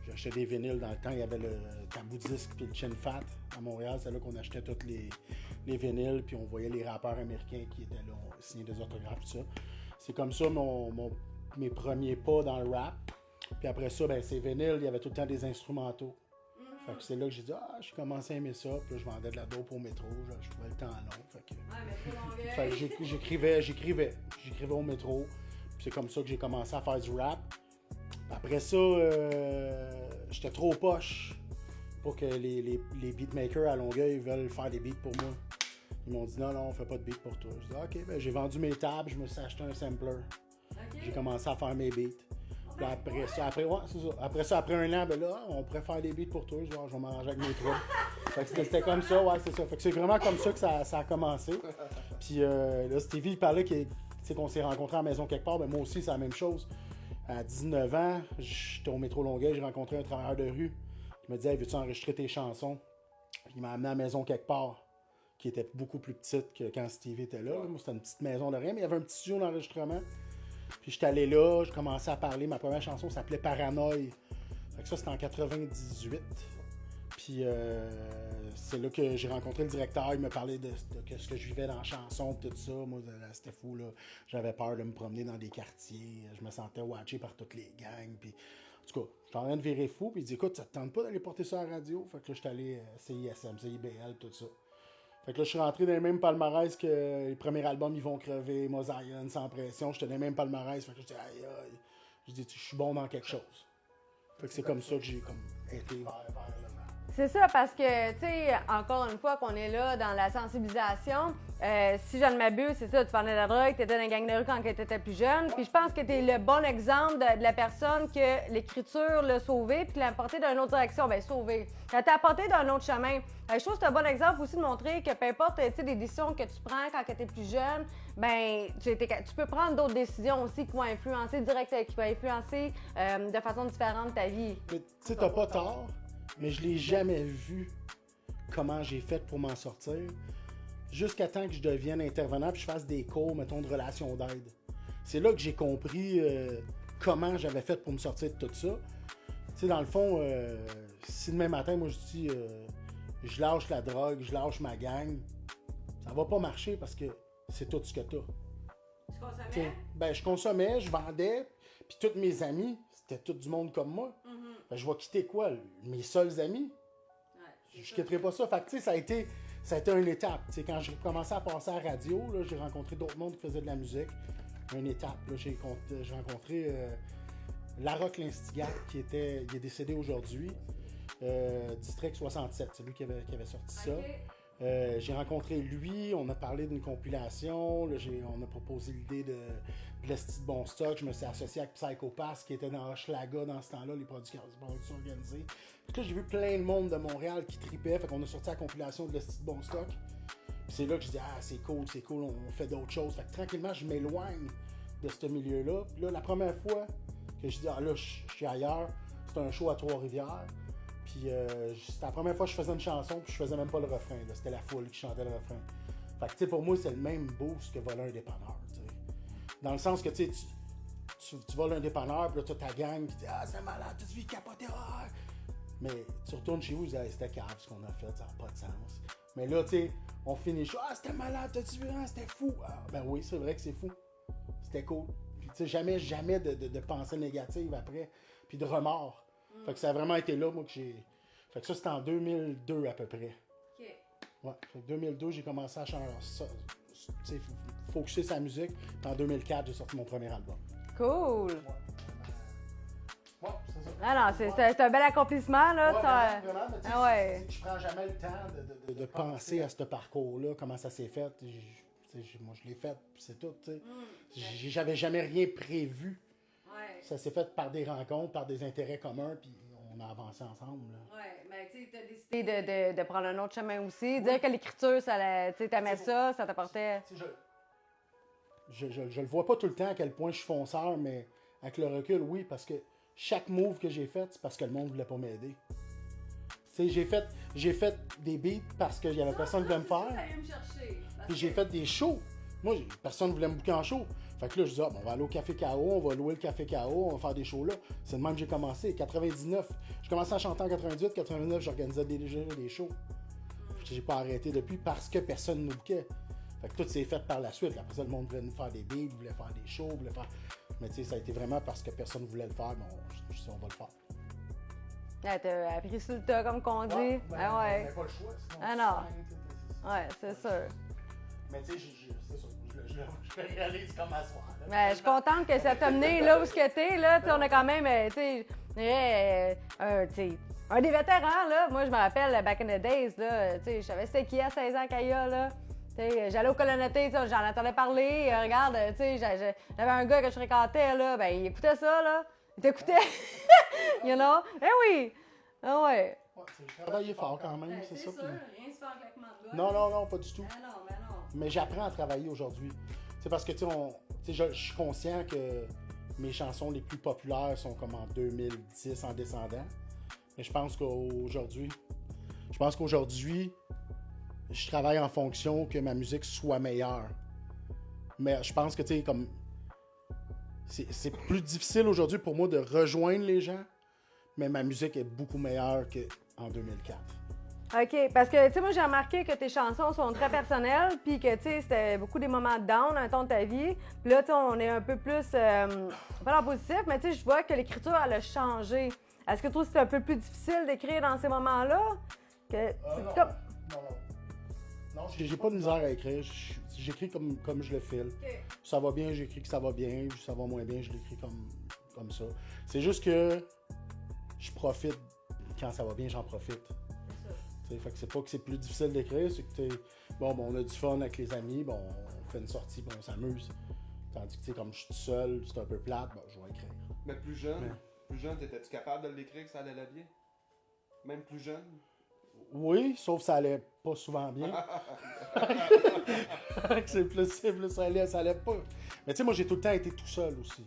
j'ai acheté des vinyles. Dans le temps, il y avait le Tabou Disc puis le Chin Fat à Montréal. C'est là qu'on achetait tous les vinyles, puis on voyait les rappeurs américains qui étaient là, on signait des autographes, tout ça. C'est comme ça mes premiers pas dans le rap. Puis après ça, ben, ces vinyles, il y avait tout le temps des instrumentaux. Fait que c'est là que j'ai dit, j'ai commencé à aimer ça. Puis là, je vendais de la dope au métro. Je trouvais le temps long. Fait que j'écrivais au métro. Puis c'est comme ça que j'ai commencé à faire du rap. Puis après ça, j'étais trop poche pour que les beatmakers à Longueuil veulent faire des beats pour moi. Ils m'ont dit, non, on fait pas de beats pour toi. Je dis, OK, ben, j'ai vendu mes tables, je me suis acheté un sampler. J'ai commencé à faire mes beats. Puis après ça, après un an, ben là, on pourrait faire des beats pour toi. Genre, je vais m'arranger avec mes trous. Fait que c'était comme ça, ouais, c'est ça. Fait que c'est vraiment comme ça que ça a commencé. Puis là, Stevie, il parlait qu'on s'est rencontrés à la maison quelque part. Ben moi aussi, c'est la même chose. À 19 ans, j'étais au métro Longueuil, j'ai rencontré un travailleur de rue. Il me disait, hey, veux-tu enregistrer tes chansons? Il m'a amené à la maison quelque part, qui était beaucoup plus petite que quand Stevie était là. Moi, c'était une petite maison de rien, mais il y avait un petit studio d'enregistrement. Puis j'étais allé là, je commençais à parler. Ma première chanson s'appelait Paranoïe. Fait que ça, c'était en 98. Puis c'est là que j'ai rencontré le directeur. Il me parlait de ce que je vivais dans la chanson, tout ça. Moi, c'était fou, là. J'avais peur de me promener dans des quartiers. Je me sentais watché par toutes les gangs. Puis, en tout cas, j'étais en train de virer fou. Puis il dit, écoute, ça te tente pas d'aller porter ça à la radio? Fait que là, j'étais allé CISM, CIBL, tout ça. Fait que là, je suis rentré dans les mêmes palmarès que les premiers albums, Ils vont crever, Mosaïen, Sans pression. J'étais dans les mêmes palmarès. Fait que je dis, aïe, aïe. Je dis, je suis bon dans quelque chose. Fait que c'est comme ça que j'ai été vers le rap. C'est ça, parce que, tu sais, encore une fois qu'on est là dans la sensibilisation, si je ne m'abuse, c'est ça, tu parlais de la drogue, tu étais dans une gang de rue quand tu étais plus jeune, puis je pense que tu es le bon exemple de la personne que l'écriture l'a sauvé puis l'a apporté dans une autre direction. Bien, sauvé. Elle t'a apporté dans un autre chemin. Je trouve que c'est un bon exemple aussi de montrer que peu importe, tu sais, les décisions que tu prends quand tu es plus jeune, ben tu peux prendre d'autres décisions aussi qui vont influencer qui vont influencer de façon différente ta vie. Tu sais, t'as pas tort. Mais je l'ai jamais vu comment j'ai fait pour m'en sortir. Jusqu'à temps que je devienne intervenant puis je fasse des cours, mettons, de relations d'aide. C'est là que j'ai compris comment j'avais fait pour me sortir de tout ça. Tu sais, dans le fond, si demain matin, moi, je dis je lâche la drogue, je lâche ma gang, ça va pas marcher parce que c'est tout ce que t'as. Tu consommais? T'sais, ben, je consommais, je vendais, puis tous mes amis, c'était tout du monde comme moi. Ben, je vais quitter quoi? Mes seuls amis? Ouais, je quitterai pas ça. Fait que, tu sais, ça a été une étape. T'sais, quand j'ai commencé à passer à la radio, là, j'ai rencontré d'autres mondes qui faisaient de la musique. Une étape. Là, j'ai rencontré Larocque l'Instigate, il est décédé aujourd'hui. District 67, c'est lui qui avait sorti ça. J'ai rencontré lui, on a parlé d'une compilation, là, on a proposé l'idée de l'Esti de Bon Stock. Je me suis associé avec Psychopath qui était dans Hochelaga dans ce temps-là, les productions organisées. Puis là, j'ai vu plein de monde de Montréal qui tripait, fait qu'on a sorti la compilation de l'Esti de Bon Stock. Puis c'est là que je dis, c'est cool, on fait d'autres choses. Fait que tranquillement, je m'éloigne de ce milieu-là. Puis là, la première fois que je dis, là, je suis ailleurs, c'était un show à Trois-Rivières. Puis c'était la première fois que je faisais une chanson, puis je faisais même pas le refrain. Là. C'était la foule qui chantait le refrain. Fait que, tu sais, pour moi, c'est le même boost que voler un dépanneur. T'sais. Dans le sens que, tu sais, tu voles un dépanneur, puis là, tu as ta gang, puis tu dis, c'est malade, tu vis capoter. Mais tu retournes chez vous, tu dis, c'était cave ce qu'on a fait, ça n'a pas de sens. Mais là, tu sais, on finit, c'était malade, t'as-tu vu, c'était fou. Ben oui, c'est vrai que c'est fou. C'était cool. Puis, tu sais, jamais de pensée négative après, puis de remords. Fait que ça a vraiment été là, moi, que j'ai. Fait que ça, c'était en 2002 à peu près. OK. Ouais. Fait que 2002, j'ai commencé à changer ça. Tu sais, focuser sa musique. Puis en 2004, j'ai sorti mon premier album. Cool. Ouais, c'est ça. Ah non, c'est un bel accomplissement, là. Ouais, vraiment, mais tu sais, ouais. je prends jamais le temps de penser à ce parcours-là, comment ça s'est fait. Moi, je l'ai fait, puis c'est tout, tu sais. J'avais jamais rien prévu. Ouais. Ça s'est fait par des rencontres, par des intérêts communs, puis on a avancé ensemble. Là. Ouais, mais tu sais, t'as décidé de prendre un autre chemin aussi. Dire que l'écriture, tu t'aimais ça t'apportait. Je le vois pas tout le temps à quel point je suis fonceur, mais avec le recul, oui, parce que chaque move que j'ai fait, c'est parce que le monde voulait pas m'aider. Tu sais, j'ai fait des beats parce qu'il y avait personne qui voulait me faire. Puis j'ai fait des shows. Moi, personne ne voulait me booker en show. Fait que là, je dis, on va aller au Café KO, on va louer le Café KO, on va faire des shows là. C'est le même que j'ai commencé, 99. J'ai commencé à chanter en 98, 89, j'organisais des shows. J'ai pas arrêté depuis parce que personne ne nous bookait. Fait que tout s'est fait par la suite. Après ça, le monde voulait nous faire des beats, voulait faire des shows, voulait faire... Mais tu sais, ça a été vraiment parce que personne ne voulait le faire, mais je dis, on va le faire. Ah, t'as appris sur le tas, comme qu'on dit. Ouais, Ah ouais. On n'a pas le choix, sinon Ah tu non. saignes, Ouais, c'est sûr. Mais tu sais, c'est ça. Je le réalise comme à soi. Mais je suis contente que ça t'a mené là où ce que t'es, là. T'sais, on a quand même, tu sais, un des vétérans, là. Moi, je me rappelle, back in the days, là, tu sais, je savais c'était qui à 16 ans, Kaya, là. T'sais, j'allais au colonneté, j'en entendais parler. Regarde, tu sais, j'avais un gars que je fréquentais, là, ben, il écoutait ça, là. Il t'écoutait. You know? Eh oui! Ah ouais. Ouais, j'ai travaillé fort quand même, c'est ça. sûr, rien se fait en claquement de doigts. Non, pas du tout. Ben non, ben non. Mais j'apprends à travailler aujourd'hui. C'est parce que, tu sais, je suis conscient que mes chansons les plus populaires sont comme en 2010 en descendant. Mais je pense qu'aujourd'hui, je travaille en fonction que ma musique soit meilleure. Mais je pense que, tu sais, comme... C'est plus difficile aujourd'hui pour moi de rejoindre les gens, mais ma musique est beaucoup meilleure qu'en 2004. OK, parce que, tu sais, moi, j'ai remarqué que tes chansons sont très personnelles, puis que, tu sais, c'était beaucoup des moments de down, un temps de ta vie. Puis là, tu sais, on est un peu plus, pas dans le positif, mais tu sais, je vois que l'écriture, elle a changé. Est-ce que tu trouves que c'est un peu plus difficile d'écrire dans ces moments-là? Que, Non, j'ai pas de misère à écrire. J'écris comme je le file. OK. Ça va bien, j'écris que ça va bien. Ça va moins bien, je l'écris comme ça. C'est juste que je profite. Quand ça va bien, j'en profite. Fait que c'est pas que c'est plus difficile d'écrire, c'est que on a du fun avec les amis, on fait une sortie, on s'amuse. Tandis que comme je suis tout seul, c'est un peu plate, je vais écrire. Mais plus jeune, t'étais-tu capable de l'écrire que ça allait bien? Même plus jeune? Oui, sauf que ça allait pas souvent bien. c'est plus ça allait pas. Mais tu sais, moi j'ai tout le temps été tout seul aussi.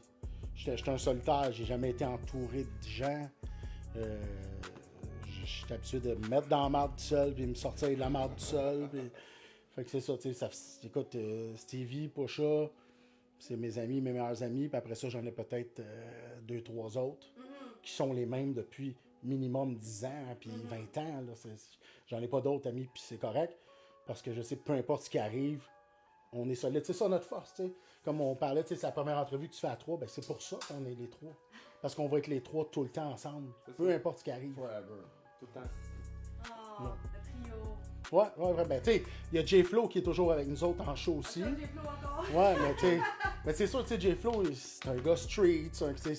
J'étais un solitaire, j'ai jamais été entouré de gens. J'étais habitué de me mettre dans la marde tout seul, puis me sortir de la marde tout seul. Puis... Fait que c'est ça, tu sais. Écoute, Stevie, Pusha, c'est mes amis, mes meilleurs amis. Puis après ça, j'en ai peut-être 2-3 autres qui sont les mêmes depuis minimum 10 ans, puis 20 ans. Là, j'en ai pas d'autres amis, puis c'est correct. Parce que je sais que peu importe ce qui arrive, on est solide. C'est ça notre force, tu sais. Comme on parlait, tu sais, c'est la première entrevue que tu fais à 3, ben c'est pour ça qu'on est les 3. Parce qu'on va être les 3 tout le temps ensemble. Peu importe ce qui arrive. Forever. Tout le temps. Oh, le trio. Ouais, ben tu sais, il y a J-Flow qui est toujours avec nous autres en show aussi. J-Flow encore. Ouais, mais c'est sûr, tu sais, J-Flow, c'est un gars street, tu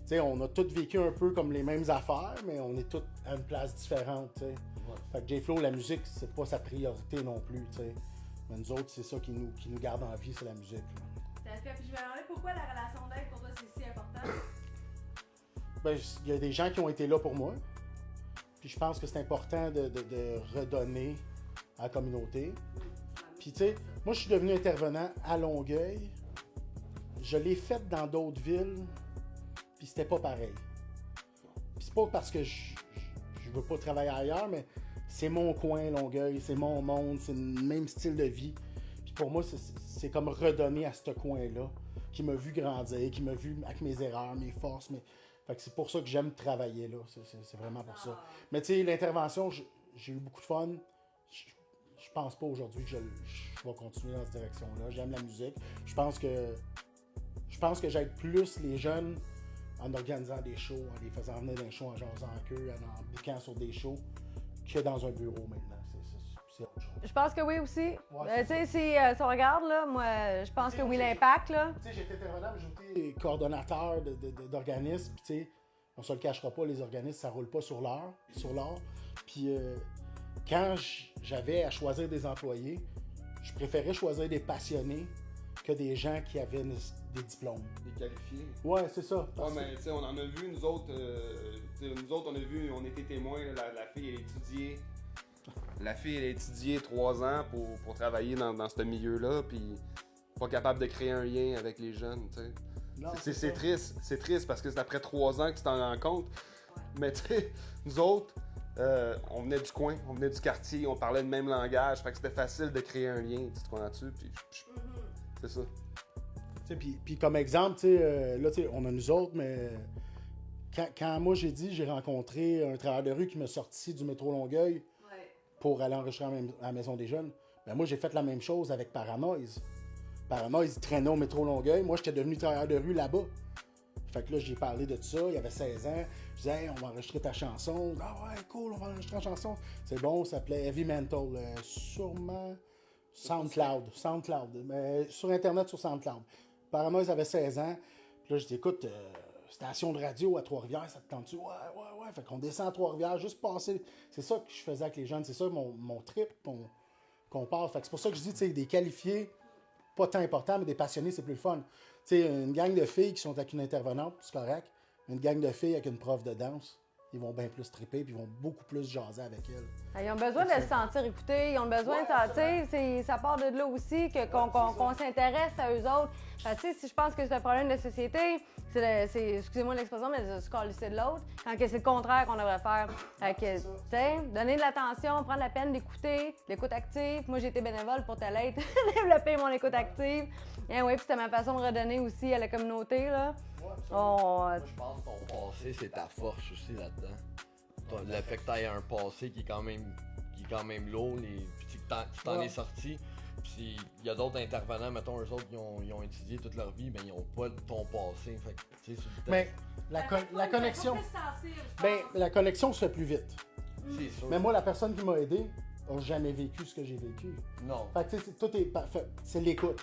sais, on a tous vécu un peu comme les mêmes affaires, mais on est tous à une place différente, tu sais. Ouais. Fait que J-Flow, la musique, c'est pas sa priorité non plus, tu sais. Mais nous autres, c'est ça qui nous garde en vie, c'est la musique. Puis je me demandais pourquoi la relation d'aide pour toi, c'est si important? Ben, il y a des gens qui ont été là pour moi. Puis je pense que c'est important de redonner à la communauté. Puis tu sais, moi je suis devenu intervenant à Longueuil. Je l'ai fait dans d'autres villes, puis c'était pas pareil. Puis c'est pas parce que je veux pas travailler ailleurs, mais c'est mon coin Longueuil, c'est mon monde, c'est le même style de vie. Puis pour moi, c'est comme redonner à ce coin-là, qui m'a vu grandir, qui m'a vu avec mes erreurs, mes forces, Fait que c'est pour ça que j'aime travailler là, c'est vraiment pour ça. Mais tu sais, l'intervention, j'ai eu beaucoup de fun. Je pense pas aujourd'hui que je vais continuer dans cette direction-là. J'aime la musique. Je pense que j'aide plus les jeunes en organisant des shows, en les faisant venir d'un show, en jasant en queue, en bouquant sur des shows, que dans un bureau maintenant. C'est autre chose. Je pense que oui aussi. Ouais, tu sais, si on regarde, là, moi, je pense que oui, l'impact, là. Tu sais, j'ai été intervenant, mais j'ai été coordonnateur d'organismes. Puis, tu sais, on se le cachera pas, les organismes, ça roule pas sur l'or. Puis, quand j'avais à choisir des employés, je préférais choisir des passionnés que des gens qui avaient des diplômes. Des qualifiés. Ouais, c'est ça. Ouais, mais tu sais, on en a vu, nous autres, on a vu, on était témoins, la fille, elle étudiait. La fille, elle a étudié 3 ans pour travailler dans ce milieu-là, puis pas capable de créer un lien avec les jeunes, tu sais. Non, c'est triste parce que c'est après 3 ans que tu t'en rends compte. Mais tu sais, nous autres, on venait du coin, on venait du quartier, on parlait le même langage, fait que c'était facile de créer un lien, tu comprends-tu? Puis c'est ça. Puis comme exemple, là, on a nous autres, mais quand moi j'ai rencontré un travailleur de rue qui m'a sorti du métro Longueuil pour aller enregistrer à la Maison des Jeunes, ben moi j'ai fait la même chose avec Paranoise. Paranoise, il traînait au métro Longueuil. Moi, j'étais devenu travailleur de rue là-bas. Fait que là, j'ai parlé de ça. Il avait 16 ans. Je disais, hey, on va enregistrer ta chanson. Ah ouais, cool, on va enregistrer ta chanson. C'est bon, ça s'appelait Heavy Mental. Sûrement SoundCloud. Mais sur Internet, sur SoundCloud. Paranoise avait 16 ans. Puis là, je dis, écoute, station de radio à Trois-Rivières, ça te tente-tu? Ouais. Fait qu'on descend à Trois-Rivières, juste passer. C'est ça que je faisais avec les jeunes. C'est ça mon trip qu'on parle. Fait que c'est pour ça que je dis, tu sais, des qualifiés, pas tant importants, mais des passionnés, c'est plus le fun. Tu sais, une gang de filles qui sont avec une intervenante, c'est correct. Une gang de filles avec une prof de danse, ils vont bien plus triper puis ils vont beaucoup plus jaser avec elle. Ils ont besoin de se sentir écoutés, ils ont besoin de sentir, ça part de là aussi qu'on s'intéresse à eux autres. Fait que, si je pense que c'est un problème de société, c'est excusez-moi l'expression, mais de se calisser de l'autre, quand que c'est le contraire qu'on devrait faire. Fait que, donner de l'attention, prendre la peine d'écouter, l'écoute active. Moi, j'ai été bénévole pour t'aider, développer mon écoute active. Et oui, puis c'était ma façon de redonner aussi à la communauté, là. Moi, je pense que ton passé, c'est ta force aussi là-dedans. Le fait que tu aies un passé qui est quand même lourd, puis que t'en es sorti. Puis il y a d'autres intervenants, mettons, eux autres, ils ont étudié toute leur vie, mais ils n'ont pas ton passé. Fait que, tu sais, mais la connexion. La connexion se fait plus vite. C'est sûr. Mais moi, la personne qui m'a aidé n'a jamais vécu ce que j'ai vécu. Non. Fait que, tu sais, tout est parfait. C'est l'écoute.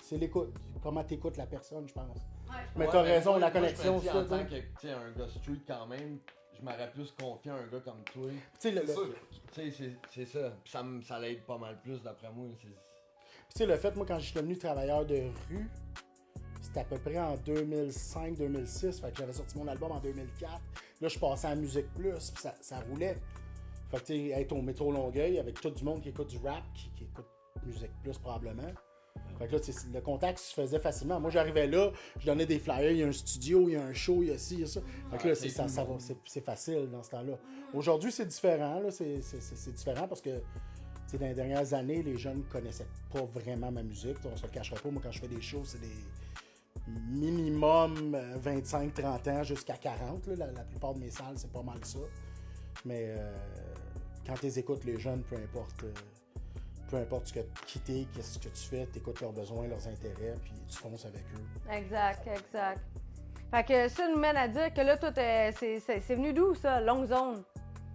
Comment tu écoutes la personne, je pense. Mais Ouais, t'as raison, moi, la connexion, je me dis, ça. en tant que, tu sais, un gars street quand même, je m'aurais plus confié à un gars comme toi. Tu sais, Tu sais, c'est ça. Puis ça l'aide pas mal plus, d'après moi. tu sais, le fait, moi, quand je suis devenu travailleur de rue, c'était à peu près en 2005-2006. Fait que j'avais sorti mon album en 2004. Là, je passais à Musique Plus, puis ça roulait. Fait que, tu sais, être au métro Longueuil avec tout du monde qui écoute du rap, qui écoute Musique Plus probablement. Fait que là, le contact se faisait facilement. Moi, j'arrivais là, je donnais des flyers, il y a un studio, il y a un show, il y a ci, il y a ça. Fait que là, c'est facile dans ce temps-là. Aujourd'hui, c'est différent, là, c'est différent parce que, tu sais, dans les dernières années, les jeunes ne connaissaient pas vraiment ma musique. On se le cachera pas. Moi, quand je fais des shows, c'est des minimum 25-30 ans jusqu'à 40. Là. La plupart de mes salles, c'est pas mal ça. Mais quand tu écoutes les jeunes, peu importe qui t'es, qu'est-ce que tu fais, tu écoutes leurs besoins, leurs intérêts, puis tu fonces avec eux. Exact. Fait que ça nous mène à dire que là, toi, c'est venu d'où, ça, Longue Zone?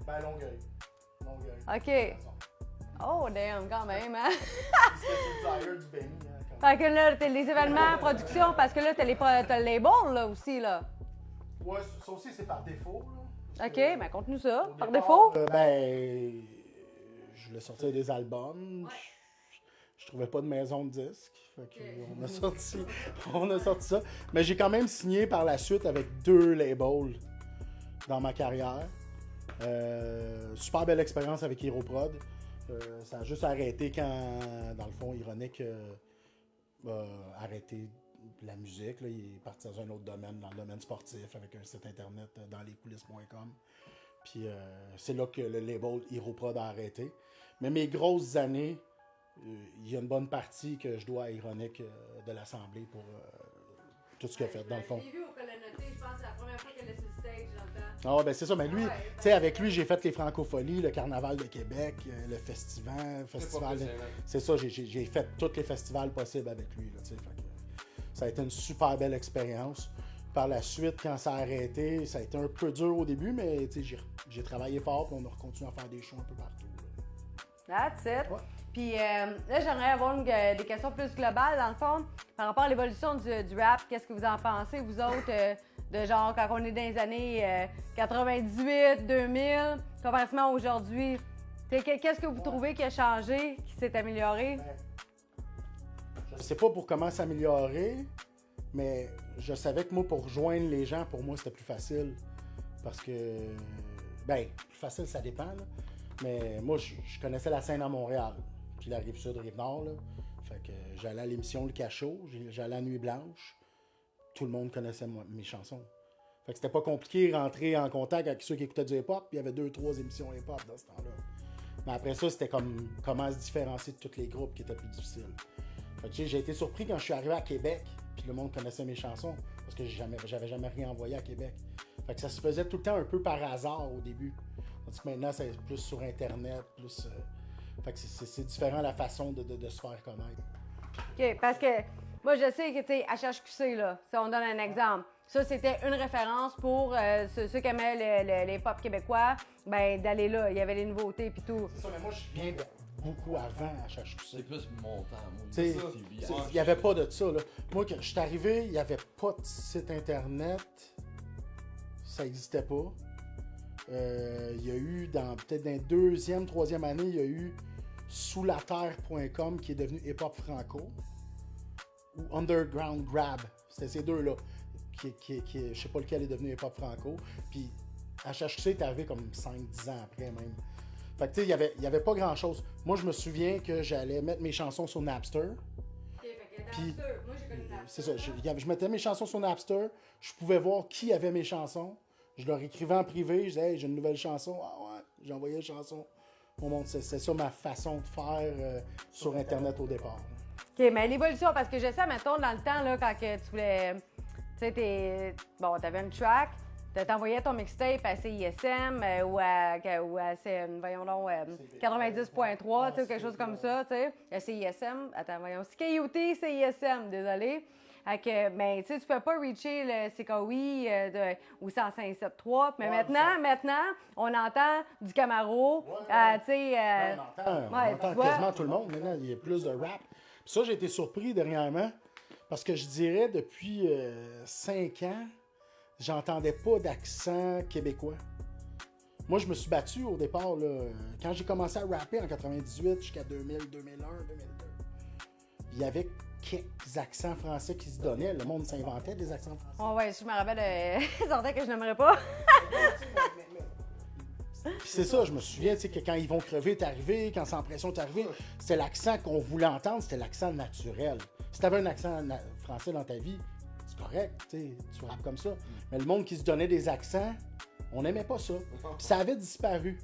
Ben, Longueuil. OK. Oh, damn, quand même, hein? C'est le du Benny, hein, Fait que là, t'as les événements, production, parce que là, t'as le label, là, aussi, là. Ouais, ça aussi, c'est par défaut, là. OK, ben, conte-nous ça, par départ, défaut. Je voulais sortir des albums. Je trouvais pas de maison de disques. Fait que on a sorti ça. Mais j'ai quand même signé par la suite avec 2 labels dans ma carrière. Super belle expérience avec HeroProd. Ça a juste arrêté quand, dans le fond, Ironic a arrêté la musique. Là. Il est parti dans un autre domaine, dans le domaine sportif, avec un site internet dans lescoulisses.com. Puis c'est là que le label HeroProd a arrêté. Mais mes grosses années, il y a une bonne partie que je dois à Ironic de l'Assemblée pour tout ce qu'il a fait, dans le fond. J'ai vu au Colonnoté, je pense, c'est la première fois qu'elle est sur le stage, j'entends. Ah, ben c'est ça. Mais lui, tu sais, avec lui, j'ai fait les Francopholies, le Carnaval de Québec, le festival. C'est ça, j'ai fait tous les festivals possibles avec lui, là, tu sais. Ça a été une super belle expérience. Par la suite, quand ça a arrêté, ça a été un peu dur au début, mais j'ai travaillé fort, puis on a continué à faire des shows un peu partout. Là. That's it. Ouais. Puis là, j'aimerais avoir des questions plus globales, dans le fond, par rapport à l'évolution du rap. Qu'est-ce que vous en pensez, vous autres, de genre, quand on est dans les années 98, 2000, comparativement à aujourd'hui? Qu'est-ce que vous trouvez qui a changé, qui s'est amélioré? Je sais pas pour comment s'améliorer, mais je savais que moi, pour rejoindre les gens, pour moi, c'était plus facile. Parce que, plus facile, ça dépend, là. Mais moi, je connaissais la scène à Montréal, puis la Rive-Sud, Rive-Nord, là. Fait que j'allais à l'émission Le Cachot, j'allais à Nuit Blanche. Tout le monde connaissait mes chansons. Fait que c'était pas compliqué de rentrer en contact avec ceux qui écoutaient du hip-hop. Il y avait 2-3 émissions hip-hop dans ce temps-là. Mais après ça, c'était comme comment se différencier de tous les groupes qui étaient plus difficiles. Fait que, j'ai été surpris quand je suis arrivé à Québec, puis le monde connaissait mes chansons, parce que j'avais jamais rien envoyé à Québec. Fait que ça se faisait tout le temps un peu par hasard au début. Tandis que maintenant, c'est plus sur Internet, plus... Fait que c'est différent la façon de se faire connaître. OK, parce que moi, je sais que, tu sais, HHQC, là, si on donne un exemple, ça, c'était une référence pour ceux qui aimaient les pop québécois, ben d'aller là. Il y avait les nouveautés puis tout. C'est ça, mais moi, je viens de beaucoup avant HHQC. C'est plus mon temps, moi. Tu sais, il n'y avait pas de ça, là. Moi, quand je suis arrivé, il n'y avait pas de site Internet. Ça n'existait pas. Il y a eu, peut-être dans la deuxième, troisième année, il y a eu soulaterre.com qui est devenu Hip Hop Franco. Ou Underground Grab. C'était ces deux-là. Je sais pas lequel est devenu Hip Hop Franco. Puis HHQC est arrivé comme 5-10 ans après même. Fait que tu sais, il y avait pas grand-chose. Moi, je me souviens que j'allais mettre mes chansons sur Napster. Puis, moi, j'ai connu Napster. c'est ça, je mettais mes chansons sur Napster. Je pouvais voir qui avait mes chansons. Je leur écrivais en privé. Je disais, hey, j'ai une nouvelle chanson. Ah ouais, j'envoyais une chanson. Au monde, c'est ça ma façon de faire sur Internet au départ. OK, mais l'évolution, parce que je sais, mettons, dans le temps, là, quand que tu voulais. Tu sais, t'avais une track, t'envoyais ton mixtape à CISM ou à voyons donc, 90.3, tu sais, ou quelque chose comme ça, tu sais. CISM, attends, voyons, CKUT, CISM, désolé. Mais tu sais, tu peux pas reacher le CKOI ou 105.7.3. Mais maintenant, on entend du Camaro, tu sais. On entend quasiment tout le monde. Maintenant, il y a plus de rap. Puis ça, j'ai été surpris dernièrement. Parce que je dirais, depuis 5 ans, j'entendais pas d'accent québécois. Moi, je me suis battu au départ, là, quand j'ai commencé à rapper en 98 jusqu'à 2000, 2001, 2002. Il y avait quelques accents français qui se donnaient. Le monde s'inventait des accents français. Oh ouais, je me rappelle de certains que je n'aimerais pas. Puis c'est ça, je me souviens, tu sais, que quand Ils vont crever est arrivé, quand Sans pression est arrivé, c'était l'accent qu'on voulait entendre, c'était l'accent naturel. Si t'avais un accent français dans ta vie, c'est correct, tu rappes comme ça. Mais le monde qui se donnait des accents, on n'aimait pas ça. Puis ça avait disparu.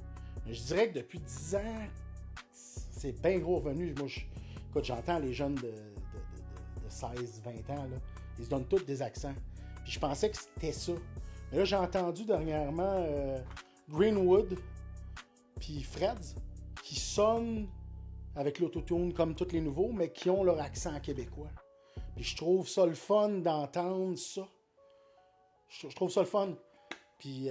Mais je dirais que depuis 10 ans, c'est bien gros revenu. Moi, écoute, j'entends les jeunes de 16, 20 ans, là, ils se donnent tous des accents. Puis je pensais que c'était ça. Mais là, j'ai entendu dernièrement Greenwood puis Freds qui sonnent avec l'autotune comme tous les nouveaux, mais qui ont leur accent québécois. Puis je trouve ça le fun d'entendre ça. Je trouve ça le fun. Puis,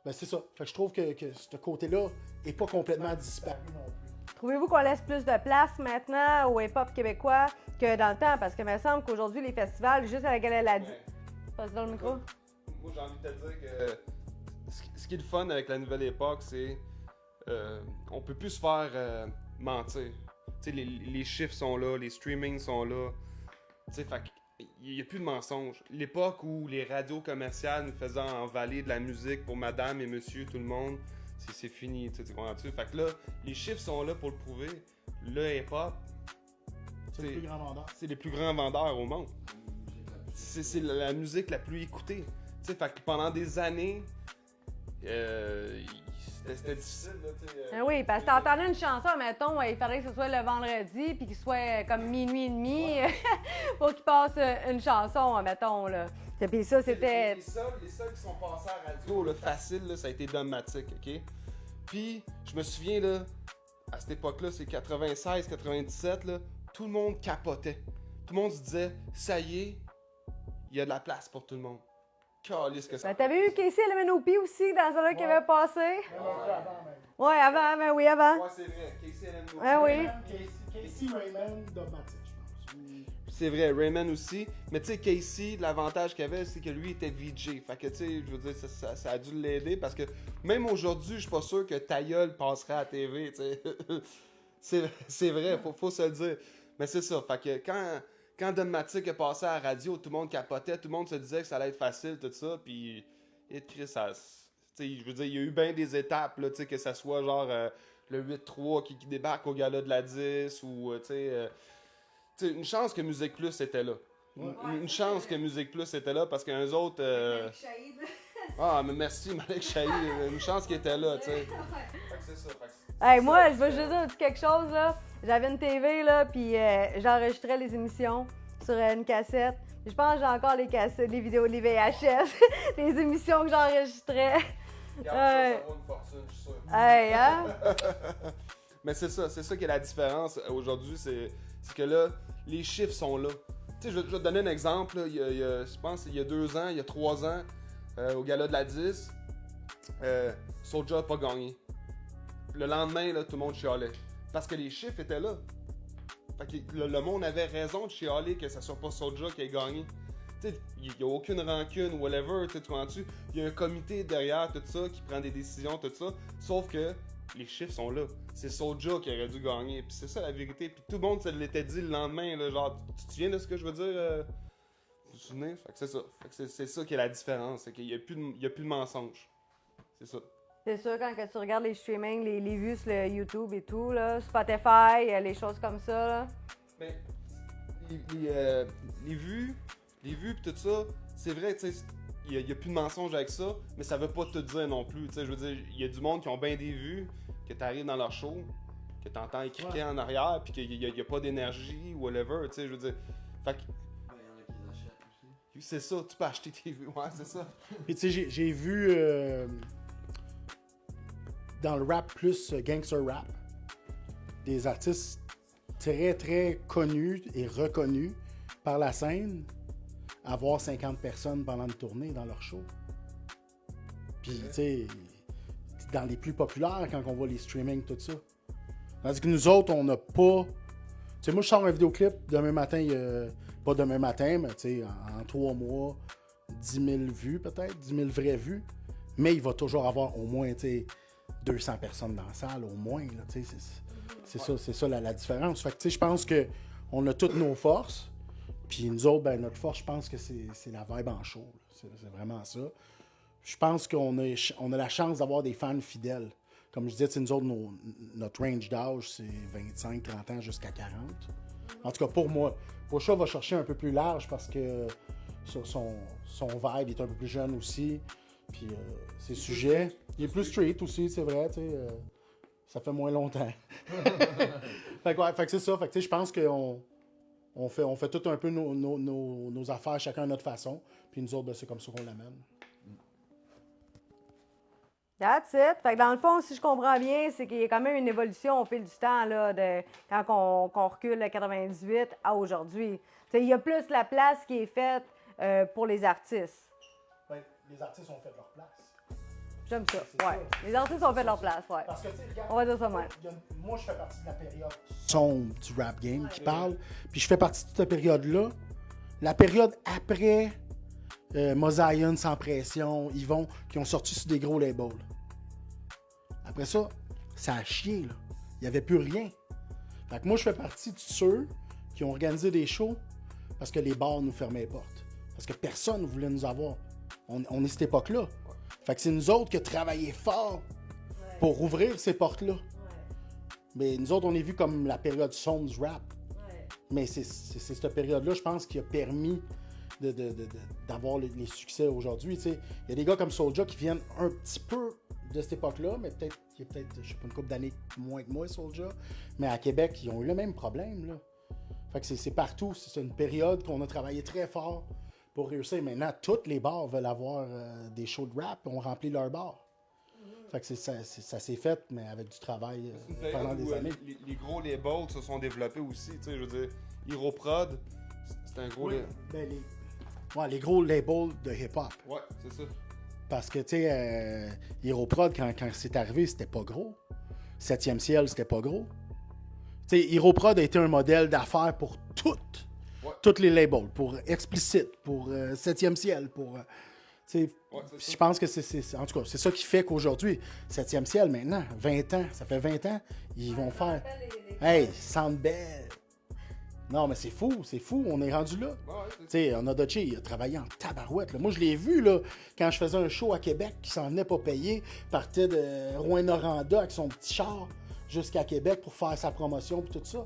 ben c'est ça. Fait que je trouve que ce côté-là est pas complètement disparu non plus. Trouvez-vous qu'on laisse plus de place maintenant au hip-hop québécois que dans le temps? Parce que il me semble qu'aujourd'hui, les festivals, juste à la Galeladie... Passe dans le micro. Moi, j'ai envie de te dire que ce qui est le fun avec la nouvelle époque, c'est on peut plus se faire mentir. Tu sais, les chiffres sont là, les streamings sont là. Tu sais, fait il n'y a plus de mensonges. L'époque où les radios commerciales nous faisaient envaler de la musique pour madame et monsieur, tout le monde, c'est fini, tu comprends-tu? Fait que là, les chiffres sont là pour le prouver. Le hip-hop, C'est les plus grands vendeurs. c'est les plus grands vendeurs au monde. C'est la musique la plus écoutée. Tu sais, fait que pendant des années, c'était difficile, là, tu sais. Ah oui, parce que t'entendais une chanson, mettons, il fallait que ce soit le vendredi, puis qu'il soit comme minuit et demi pour qu'il passe une chanson, mettons, là. Et puis ça, c'était... Les seuls qui sont passés à la radio, là, facile, là, ça a été Dogmatic, OK? Puis, je me souviens, là, à cette époque-là, c'est 96, 97, là, tout le monde capotait. Tout le monde se disait, ça y est, il y a de la place pour tout le monde. Calisse que ça. Ben, t'avais eu Casey LMNOP aussi dans celle-là qui avait passé? Ouais, avant, ben oui, avant. Ouais, c'est vrai. Casey LMNOP. Ah oui. Casey Raymond, Dogmatic, je pense. C'est vrai, Rayman aussi. Mais tu sais, Casey, l'avantage qu'il avait, c'est que lui était VJ. Fait que tu sais, je veux dire, ça a dû l'aider parce que même aujourd'hui, je suis pas sûr que ta gueule passerait à la TV, tu sais. c'est vrai, faut se le dire. Mais c'est ça. Fait que quand Dogmatic est passé à la radio, tout le monde capotait, tout le monde se disait que ça allait être facile, tout ça. Puis, Chris, ça. Tu sais, je veux dire, il y a eu bien des étapes, là, tu sais, que ça soit genre le 8-3 qui débarque au gala de la 10 ou, tu sais, une chance que Musique Plus était là. Une chance que Musique Plus était là parce qu'un autres. Ah, mais merci, Malek Chahi. Une chance qu'il était là, tu sais. Fait que c'est ça. Hey, moi, je veux juste dire quelque chose, là. J'avais une TV, là, puis j'enregistrais les émissions sur une cassette. Puis je pense que j'ai encore les cassettes, les vidéos, les VHS, les émissions que j'enregistrais. Ça vaut une fortune, je suis sûr. Hey, hein? Mais c'est ça qui est la différence aujourd'hui, c'est que là, les chiffres sont là. Tu sais, je vais te donner un exemple, là. Je pense il y a 2 ans, il y a 3 ans, au gala de la 10, Soulja n'a pas gagné. Le lendemain, là, tout le monde chialait. Parce que les chiffres étaient là. Fait que le monde avait raison de chialer que ça soit pas Soulja qui ait gagné. Tu sais, il n'y a aucune rancune, whatever, tu comprends-tu? Il y a un comité derrière tout ça qui prend des décisions, tout ça. Sauf que les chiffres sont là. C'est Soulja qui aurait dû gagner. Puis c'est ça la vérité. Puis tout le monde se l'était dit le lendemain. Là, genre, tu te souviens de ce que je veux dire? Vous vous souvenez? Fait que c'est ça. Fait que c'est ça qui est la différence. C'est qu'il n'y a plus de mensonge. C'est ça. C'est sûr, quand que tu regardes les streamings, les vues sur le YouTube et tout, là, Spotify, les choses comme ça, là. Mais les vues pis tout ça, c'est vrai, tu sais, il n'y a plus de mensonge avec ça, mais ça veut pas tout dire non plus. Tu sais, je veux dire, il y a du monde qui ont bien des vues, que tu arrives dans leur show, que tu entends écriquer en arrière, puis qu'il n'y a pas d'énergie, whatever, tu sais, je veux dire. Fait que. C'est ça, tu peux acheter tes vues, ouais, c'est ça. Puis tu sais, j'ai vu dans le rap plus gangster rap, des artistes très très connus et reconnus par la scène avoir 50 personnes pendant une tournée dans leur show. Puis tu sais, dans les plus populaires quand on voit les streamings, tout ça. Tandis que nous autres, on n'a pas... Tu sais, moi je sors un vidéoclip, demain matin, pas demain matin, mais tu sais, en 3 mois, 10 000 vues peut-être, 10 000 vraies vues. Mais il va toujours avoir au moins, tu sais, 200 personnes dans la salle, au moins, là, tu sais, c'est ça la différence. Fait que, tu sais, je pense qu'on a toutes nos forces, puis nous autres, ben, notre force, je pense que c'est la vibe en show, c'est vraiment ça. Je pense qu'on a la chance d'avoir des fans fidèles. Comme je disais, tu sais, nous autres, notre range d'âge, c'est 25, 30 ans jusqu'à 40. En tout cas, pour moi. Pocha va chercher un peu plus large parce que son vibe est un peu plus jeune aussi. Puis ses sujets, il est plus street aussi, c'est vrai, tu sais, ça fait moins longtemps. fait que c'est ça, fait que tu sais, je pense qu'on fait tout un peu nos affaires chacun à notre façon, puis nous autres, ben, c'est comme ça qu'on l'amène. That's it. Fait que dans le fond, si je comprends bien, c'est qu'il y a quand même une évolution au fil du temps, là, de quand on recule de 98 à aujourd'hui. T'sais, il y a plus la place qui est faite pour les artistes. Ouais, les artistes ont fait leur place. J'aime ça, ouais. Les artistes ont fait leur place, ouais. Parce que, tu sais, regarde, on va dire ça même. Moi, je fais partie de la période sombre du rap game qui parle, puis je fais partie de cette période-là. La période après Mosaïen, Sans Pression, Yvon, qui ont sorti sur des gros labels. Après ça, ça a chié, là. Il n'y avait plus rien. Fait que moi, je fais partie de ceux qui ont organisé des shows parce que les bars nous fermaient les portes. Parce que personne ne voulait nous avoir. On est cette époque-là. Fait que c'est nous autres qui avons travaillé fort pour ouvrir ces portes-là. Mais nous autres, on est vus comme la période sombre du rap. Mais c'est cette période-là, je pense, qui a permis d'avoir les succès aujourd'hui. Il y a des gars comme Soulja qui viennent un petit peu de cette époque-là, mais peut-être, il y a peut-être, je sais pas, une couple d'années moins que moi, Soulja. Mais à Québec, ils ont eu le même problème, là. Fait que c'est partout. C'est une période qu'on a travaillé très fort pour réussir. Maintenant, tous les bars veulent avoir des shows de rap et ont rempli leurs bars. Fait que ça s'est fait, mais avec du travail pendant des années. Les gros labels se sont développés aussi. Je veux dire, Hero Prod, c'est un gros... Les gros labels de hip-hop. Ouais, c'est ça. Parce que, tu sais, Hero Prod, quand c'est arrivé, c'était pas gros. 7e ciel, c'était pas gros. Tu sais, Hero Prod a été un modèle d'affaires pour tous les labels. Pour Explicit, pour 7e ciel, pour... je pense que c'est... En tout cas, c'est ça qui fait qu'aujourd'hui, 7e ciel, maintenant, 20 ans, ça fait 20 ans, ils vont faire... Hey, Sound Bell! Non, mais c'est fou, on est rendu là. Tu sais, Onodoche, il a travaillé en tabarouette. Là. Moi, je l'ai vu, là, quand je faisais un show à Québec, qui s'en venait pas payer, partait de Rouyn-Noranda avec son petit char jusqu'à Québec pour faire sa promotion et tout ça.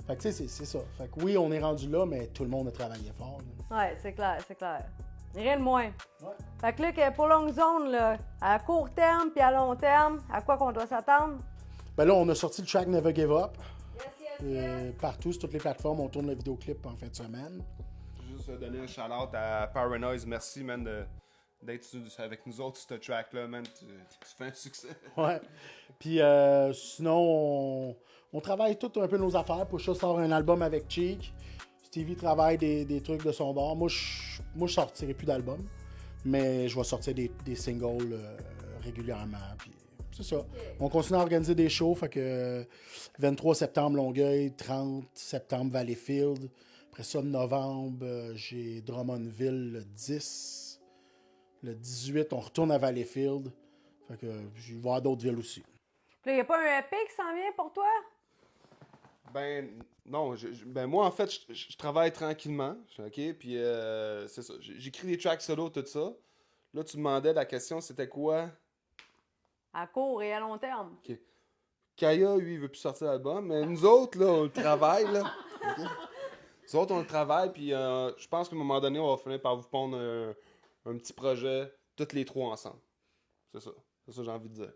Fait que tu sais, c'est ça. Fait que oui, on est rendu là, mais tout le monde a travaillé fort. Là. Ouais, c'est clair, c'est clair. Rien de moins. Ouais. Fait que là, pour Long Zone, là, à court terme puis à long terme, à quoi qu'on doit s'attendre? Ben là, on a sorti le track Never Give Up. Yes. Partout, sur toutes les plateformes, on tourne le vidéoclip en fin de semaine. Juste donner un shout-out à Paranoise. Merci, man, d'être avec nous autres sur ce track-là, man. Tu fais un succès. Ouais. Puis sinon, on travaille tout un peu nos affaires. Pusha sort un album avec Cheek. Stevie travaille des trucs de son bord. Moi, je sortirai plus d'album. Mais je vais sortir des singles régulièrement. Puis c'est ça. On continue à organiser des shows. Fait que 23 septembre, Longueuil. 30 septembre, Valleyfield. Après ça, novembre, j'ai Drummondville le 10. Le 18, on retourne à Valleyfield. Fait que je vais voir d'autres villes aussi. Puis il n'y a pas un EP qui s'en vient pour toi? Ben, non. Ben, moi, en fait, je travaille tranquillement. OK? Puis, c'est ça. J'écris des tracks solo, tout ça. Là, tu demandais, la question, c'était quoi? À court et à long terme. OK. Kaya, lui, il veut plus sortir l'album. Mais nous autres, là, on le travaille, là. OK? Nous autres, on le travaille. Puis, je pense qu'à un moment donné, on va finir par vous pondre un petit projet, toutes les trois ensemble. C'est ça. C'est ça que j'ai envie de dire.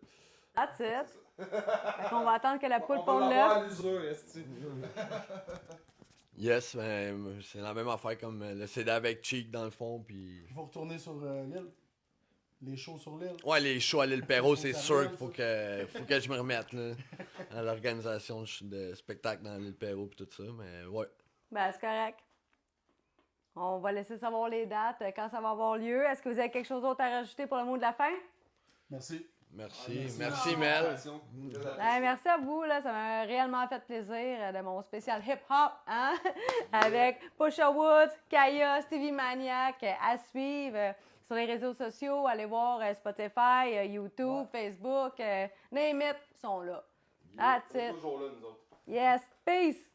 That's it. Fait qu'on va attendre que la poule On ponde va l'avoir à l'œuf. l'usure, esti. Yes, ben, c'est la même affaire comme le CD avec Cheek dans le fond, puis... Il faut retourner sur l'île. Les shows sur l'île. Ouais, les shows à l'île Perrault, c'est Ça sûr vient, qu'il faut que je me remette là, à l'organisation de spectacles dans l'île Perrault et tout ça, mais ouais. Ben, c'est correct. On va laisser savoir les dates, quand ça va avoir lieu. Est-ce que vous avez quelque chose d'autre à rajouter pour le mot de la fin? Merci. Merci Mel. Ben, merci à vous, là. Ça m'a réellement fait plaisir de mon spécial hip-hop, hein? Avec Pusha Woods, Kaya, Stevie Maniac, à suivre sur les réseaux sociaux. Allez voir Spotify, YouTube, Facebook, name it, ils sont là. That's it. Toujours là, nous autres. Yes, peace!